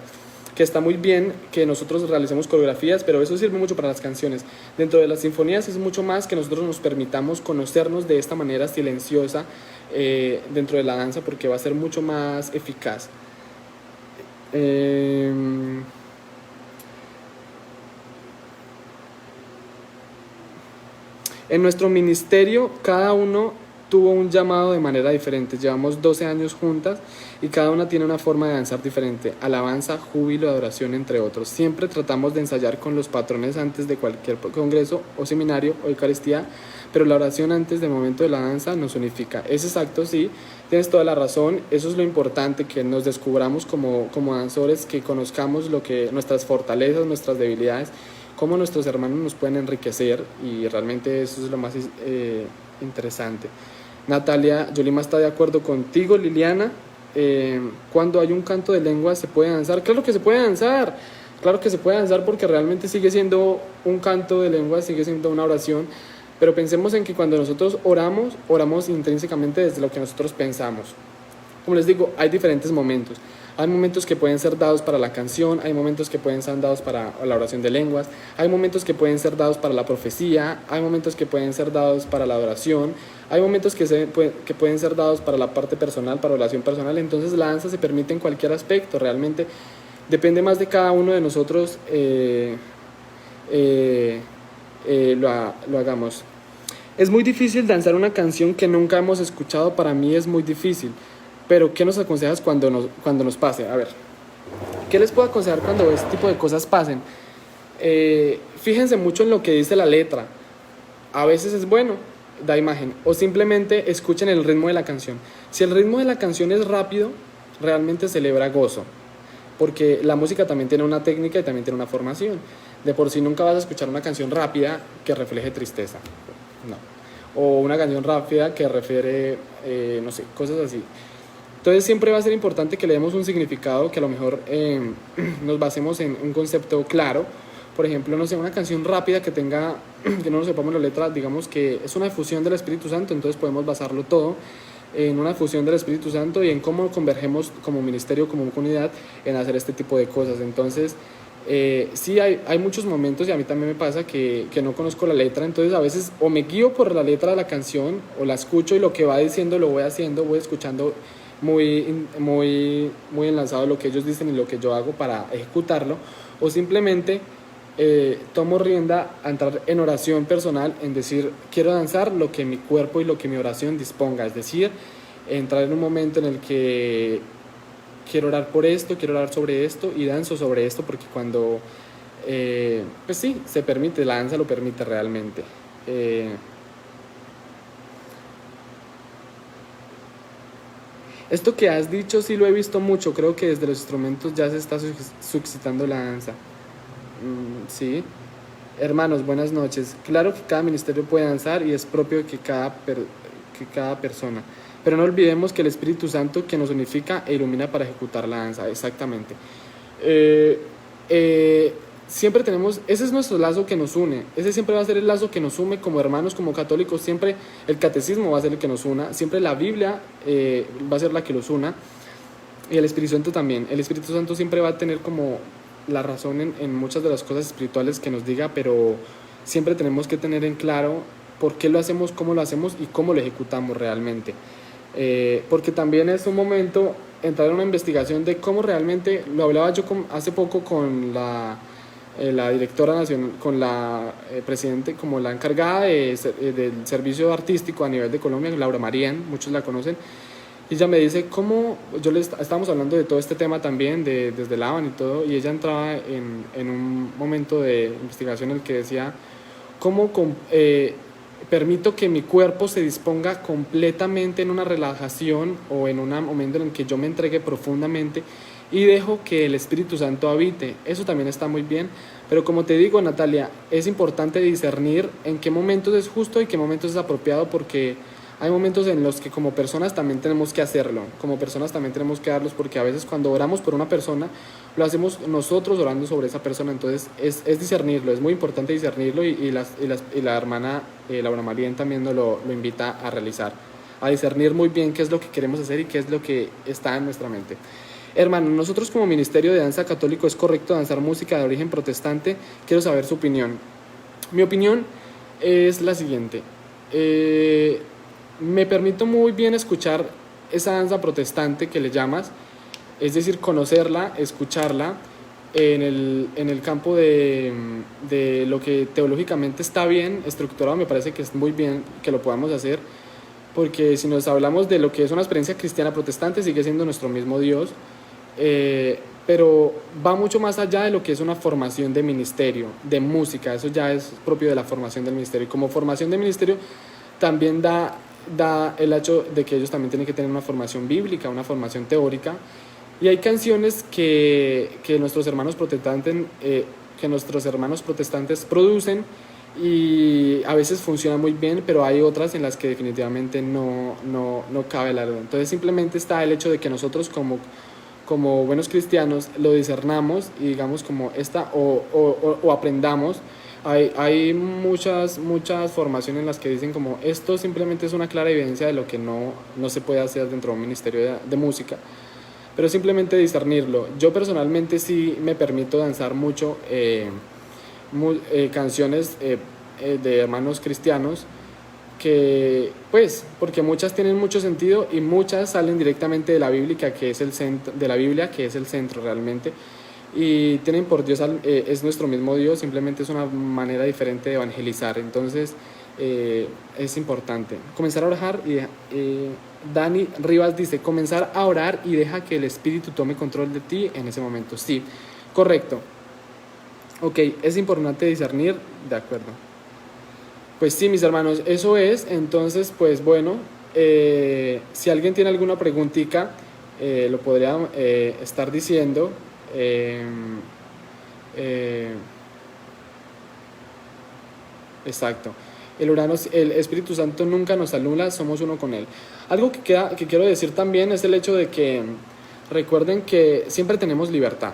que está muy bien que nosotros realicemos coreografías, pero eso sirve mucho para las canciones. Dentro de las sinfonías es mucho más que nosotros nos permitamos conocernos de esta manera silenciosa dentro de la danza, porque va a ser mucho más eficaz. En nuestro ministerio, cada uno tuvo un llamado de manera diferente. Llevamos 12 años juntas y cada una tiene una forma de danzar diferente: alabanza, júbilo, adoración, entre otros. Siempre tratamos de ensayar con los patrones antes de cualquier congreso o seminario o eucaristía, pero la oración antes del momento de la danza nos unifica. Es exacto, sí, tienes toda la razón. Eso es lo importante, que nos descubramos como danzores, que conozcamos nuestras fortalezas, nuestras debilidades, cómo nuestros hermanos nos pueden enriquecer, y realmente eso es lo más interesante. Natalia Yolima está de acuerdo contigo. Liliana, cuando hay un canto de lengua, ¿se puede danzar? Claro que se puede danzar, claro que se puede danzar, porque realmente sigue siendo un canto de lengua, sigue siendo una oración, pero pensemos en que cuando nosotros oramos intrínsecamente desde lo que nosotros pensamos. Como les digo, hay diferentes momentos. Hay momentos que pueden ser dados para la canción, hay momentos que pueden ser dados para la oración de lenguas, hay momentos que pueden ser dados para la profecía, hay momentos que pueden ser dados para la adoración, hay momentos que pueden ser dados para la parte personal, para oración personal. Entonces la danza se permite en cualquier aspecto, realmente depende más de cada uno de nosotros lo hagamos. Es muy difícil danzar una canción que nunca hemos escuchado. Para mí es muy difícil. Pero ¿qué nos aconsejas cuando nos pase? A ver, ¿qué les puedo aconsejar cuando este tipo de cosas pasen? Fíjense mucho en lo que dice la letra. A veces es bueno, da imagen. O simplemente escuchen el ritmo de la canción. Si el ritmo de la canción es rápido, realmente celebra gozo, porque la música también tiene una técnica y también tiene una formación. De por sí nunca vas a escuchar una canción rápida que refleje tristeza, no. O una canción rápida que refiere, no sé, cosas así. Entonces siempre va a ser importante que le demos un significado, que a lo mejor nos basemos en un concepto claro. Por ejemplo, no sé, una canción rápida que no nos sepamos la letra, digamos que es una efusión del Espíritu Santo, entonces podemos basarlo todo en una fusión del Espíritu Santo y en cómo convergemos como ministerio, como comunidad, en hacer este tipo de cosas. Entonces sí, hay muchos momentos, y a mí también me pasa que no conozco la letra, entonces a veces o me guío por la letra de la canción, o la escucho y lo que va diciendo lo voy haciendo, voy escuchando muy enlazado lo que ellos dicen y lo que yo hago para ejecutarlo, o simplemente tomo rienda a entrar en oración personal, en decir, quiero danzar lo que mi cuerpo y lo que mi oración disponga, es decir, entrar en un momento en el que quiero orar por esto, quiero orar sobre esto y danzo sobre esto, porque cuando pues sí, se permite, la danza lo permite realmente. Esto que has dicho sí lo he visto mucho, creo que desde los instrumentos ya se está suscitando la danza. Sí. Hermanos, buenas noches. Claro que cada ministerio puede danzar y es propio que cada persona. Pero no olvidemos que el Espíritu Santo, que nos unifica e ilumina para ejecutar la danza. Exactamente. Siempre tenemos, ese es nuestro lazo que nos une, ese siempre va a ser el lazo que nos une como hermanos, como católicos. Siempre el catecismo va a ser el que nos una, siempre la Biblia va a ser la que los una, y el Espíritu Santo también. El Espíritu Santo siempre va a tener como la razón en muchas de las cosas espirituales que nos diga, pero siempre tenemos que tener en claro por qué lo hacemos, cómo lo hacemos y cómo lo ejecutamos realmente, porque también es un momento entrar en una investigación de cómo realmente, lo hablaba yo hace poco con la directora nacional, con la presidente, como la encargada del servicio artístico a nivel de Colombia, Laura Marían, muchos la conocen, y ella me dice cómo, estábamos hablando de todo este tema también, desde el ABAN y todo, y ella entraba en un momento de investigación en el que decía, cómo permito que mi cuerpo se disponga completamente en una relajación o en un momento en el que yo me entregue profundamente y dejo que el Espíritu Santo habite. Eso también está muy bien, pero como te digo, Natalia, es importante discernir en qué momentos es justo y qué momentos es apropiado, porque hay momentos en los que como personas también tenemos que hacerlo, como personas también tenemos que darlos, porque a veces cuando oramos por una persona, lo hacemos nosotros orando sobre esa persona. Entonces es discernirlo, es muy importante discernirlo, y la hermana Laura María también nos lo invita a realizar, a discernir muy bien qué es lo que queremos hacer y qué es lo que está en nuestra mente. Hermano, nosotros como Ministerio de Danza Católico, ¿es correcto danzar música de origen protestante? Quiero saber su opinión. Mi opinión es la siguiente. Me permito muy bien escuchar esa danza protestante que le llamas, es decir, conocerla, escucharla en el campo de lo que teológicamente está bien estructurado. Me parece que es muy bien que lo podamos hacer, porque si nos hablamos de lo que es una experiencia cristiana protestante, sigue siendo nuestro mismo Dios, pero va mucho más allá de lo que es una formación de ministerio, de música. Eso ya es propio de la formación del ministerio, y como formación de ministerio también da el hecho de que ellos también tienen que tener una formación bíblica, una formación teórica, y hay canciones que nuestros hermanos protestantes producen, y a veces funcionan muy bien, pero hay otras en las que definitivamente no cabe la duda. Entonces simplemente está el hecho de que nosotros como buenos cristianos lo discernamos y digamos como esta o aprendamos. Hay muchas formaciones en las que dicen como esto simplemente es una clara evidencia de lo que no se puede hacer dentro de un ministerio de música, pero simplemente discernirlo. Yo personalmente sí me permito danzar mucho canciones de hermanos cristianos, que pues porque muchas tienen mucho sentido y muchas salen directamente de la Biblia, que es el centro realmente, y tienen por Dios, es nuestro mismo Dios, simplemente es una manera diferente de evangelizar. Entonces es importante comenzar a orar. Y Dani Rivas dice: comenzar a orar y deja que el Espíritu tome control de ti en ese momento. Sí, correcto. Ok, es importante discernir, de acuerdo. Pues sí, mis hermanos, eso es. Entonces, pues bueno, si alguien tiene alguna preguntita, lo podría estar diciendo. Exacto. El Espíritu Santo nunca nos anula, somos uno con Él. Algo que quiero decir también es el hecho de que recuerden que siempre tenemos libertad,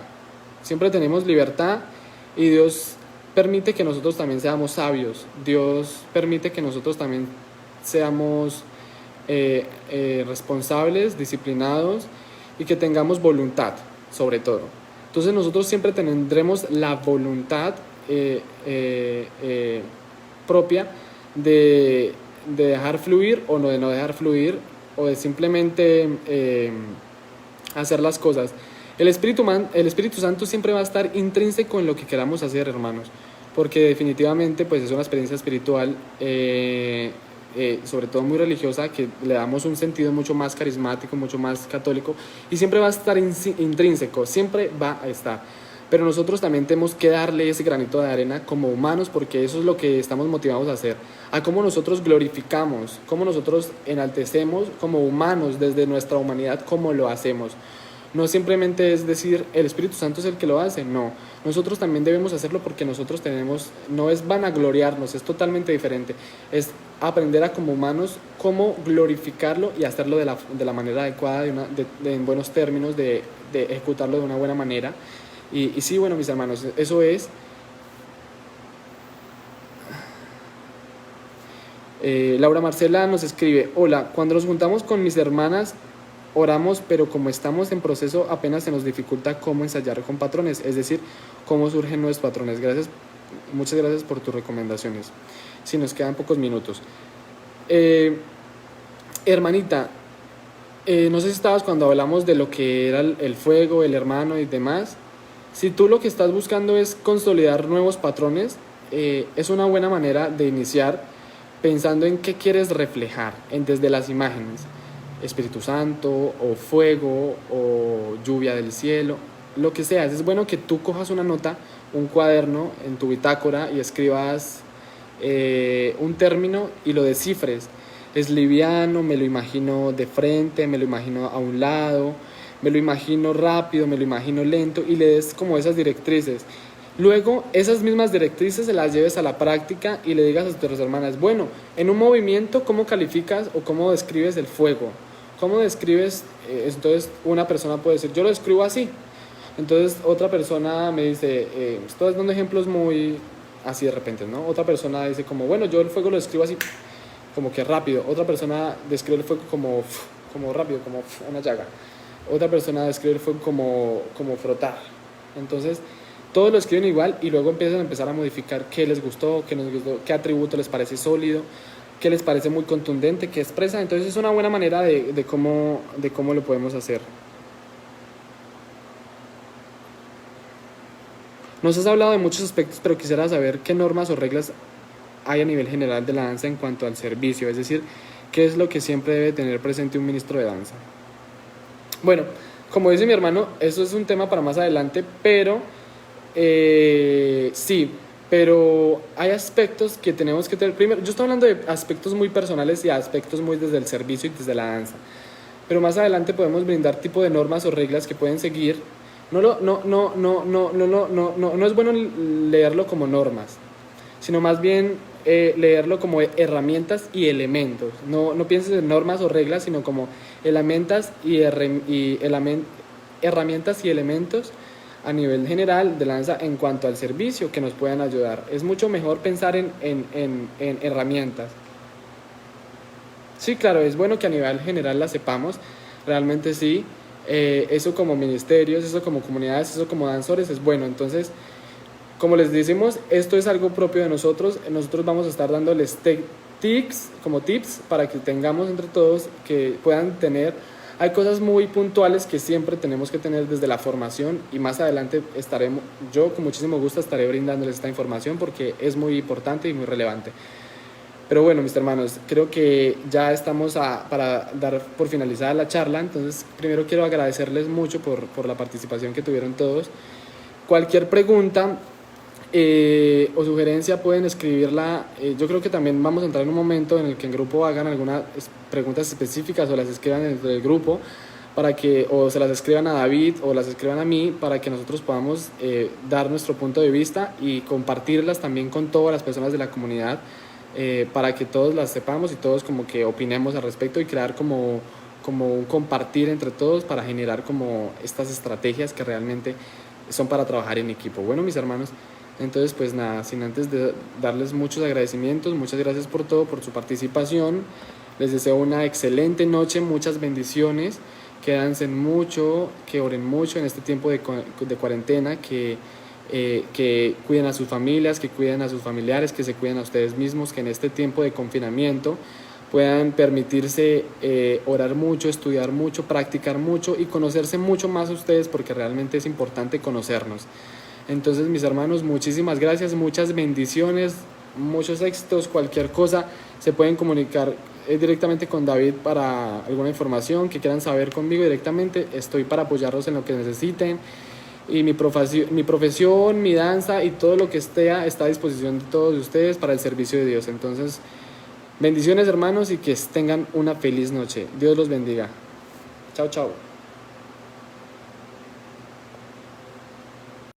y Dios permite que nosotros también seamos sabios. Dios permite que nosotros también seamos responsables, disciplinados, y que tengamos voluntad, sobre todo. Entonces nosotros siempre tendremos la voluntad propia de dejar fluir o no, de no dejar fluir, o de simplemente hacer las cosas. El Espíritu Santo siempre va a estar intrínseco en lo que queramos hacer, hermanos, porque definitivamente pues es una experiencia espiritual, sobre todo muy religiosa, que le damos un sentido mucho más carismático, mucho más católico, y siempre va a estar intrínseco, siempre va a estar. Pero nosotros también tenemos que darle ese granito de arena como humanos, porque eso es lo que estamos motivados a hacer, a cómo nosotros glorificamos, cómo nosotros enaltecemos como humanos desde nuestra humanidad, cómo lo hacemos. No simplemente es decir, el Espíritu Santo es el que lo hace, no. Nosotros también debemos hacerlo, porque nosotros no es vanagloriarnos, es totalmente diferente. Es aprender a como humanos cómo glorificarlo y hacerlo de la manera adecuada, en buenos términos, de ejecutarlo de una buena manera. Y sí, bueno, mis hermanos, eso es. Laura Marcela nos escribe: hola, cuando nos juntamos con mis hermanas oramos, pero como estamos en proceso apenas se nos dificulta cómo ensayar con patrones, es decir, cómo surgen nuevos patrones. Muchas gracias por tus recomendaciones. Sí, nos quedan pocos minutos. Hermanita, no sé si estabas cuando hablamos de lo que era el fuego, el hermano y demás. Si tú lo que estás buscando es consolidar nuevos patrones, es una buena manera de iniciar pensando en qué quieres reflejar desde las imágenes. Espíritu Santo, o fuego, o lluvia del cielo, lo que sea. Es bueno que tú cojas una nota, un cuaderno en tu bitácora, y escribas un término y lo descifres. Es liviano, me lo imagino de frente, me lo imagino a un lado, me lo imagino rápido, me lo imagino lento, y le des como esas directrices. Luego, esas mismas directrices se las lleves a la práctica y le digas a tus hermanas, bueno, en un movimiento, ¿cómo calificas o cómo describes el fuego? ¿Cómo describes? Entonces, una persona puede decir, yo lo describo así. Entonces, otra persona me dice, estoy dando ejemplos muy así de repente, ¿no? Otra persona dice como, bueno, yo el fuego lo describo así, como que rápido. Otra persona describe el fuego como rápido, como una llaga. Otra persona describe el fuego como frotar. Entonces, todos lo escriben igual y luego empiezan a modificar qué les gustó, qué no les gustó, qué atributo les parece sólido, qué les parece muy contundente, qué expresa. Entonces es una buena manera de cómo lo podemos hacer. Nos has hablado de muchos aspectos, pero quisiera saber qué normas o reglas hay a nivel general de la danza en cuanto al servicio, es decir, qué es lo que siempre debe tener presente un ministro de danza. Bueno, como dice mi hermano, eso es un tema para más adelante, pero sí, pero hay aspectos que tenemos que tener. Primero, yo estoy hablando de aspectos muy personales y aspectos muy desde el servicio y desde la danza, pero más adelante podemos brindar tipo de normas o reglas que pueden seguir. No es bueno leerlo como normas, sino más bien leerlo como herramientas y elementos. No pienses en normas o reglas, sino como herramientas y elementos a nivel general de la danza en cuanto al servicio que nos puedan ayudar. Es mucho mejor pensar en herramientas. Sí, claro, es bueno que a nivel general la sepamos, realmente sí. Eso como ministerios, eso como comunidades, eso como danzores es bueno. Entonces, como les decimos, esto es algo propio de nosotros. Nosotros vamos a estar dándoles tips para que tengamos entre todos, que puedan tener. Hay cosas muy puntuales que siempre tenemos que tener desde la formación y más adelante yo con muchísimo gusto estaré brindándoles esta información porque es muy importante y muy relevante. Pero bueno, mis hermanos, creo que ya estamos para dar por finalizada la charla. Entonces, primero quiero agradecerles mucho por la participación que tuvieron todos. Cualquier pregunta o sugerencia pueden escribirla. Yo creo que también vamos a entrar en un momento en el que en grupo hagan algunas preguntas específicas o las escriban dentro del grupo o se las escriban a David o las escriban a mí para que nosotros podamos dar nuestro punto de vista y compartirlas también con todas las personas de la comunidad. Para que todos las sepamos y todos como que opinemos al respecto y crear como un compartir entre todos para generar como estas estrategias que realmente son para trabajar en equipo. Bueno, mis hermanos, entonces pues nada, sin antes de darles muchos agradecimientos, muchas gracias por todo, por su participación. Les deseo una excelente noche, muchas bendiciones, que dancen mucho, que oren mucho en este tiempo de cuarentena, que cuiden a sus familias, que cuiden a sus familiares, que se cuiden a ustedes mismos, que en este tiempo de confinamiento puedan permitirse orar mucho, estudiar mucho, practicar mucho y conocerse mucho más a ustedes porque realmente es importante conocernos. Entonces, mis hermanos, muchísimas gracias, muchas bendiciones, muchos éxitos, cualquier cosa se pueden comunicar directamente con David para alguna información que quieran saber conmigo directamente. Estoy para apoyarlos en lo que necesiten. Y mi profesión, mi danza y todo lo que está a disposición de todos ustedes para el servicio de Dios. Entonces, bendiciones hermanos y que tengan una feliz noche. Dios los bendiga. Chao, chao.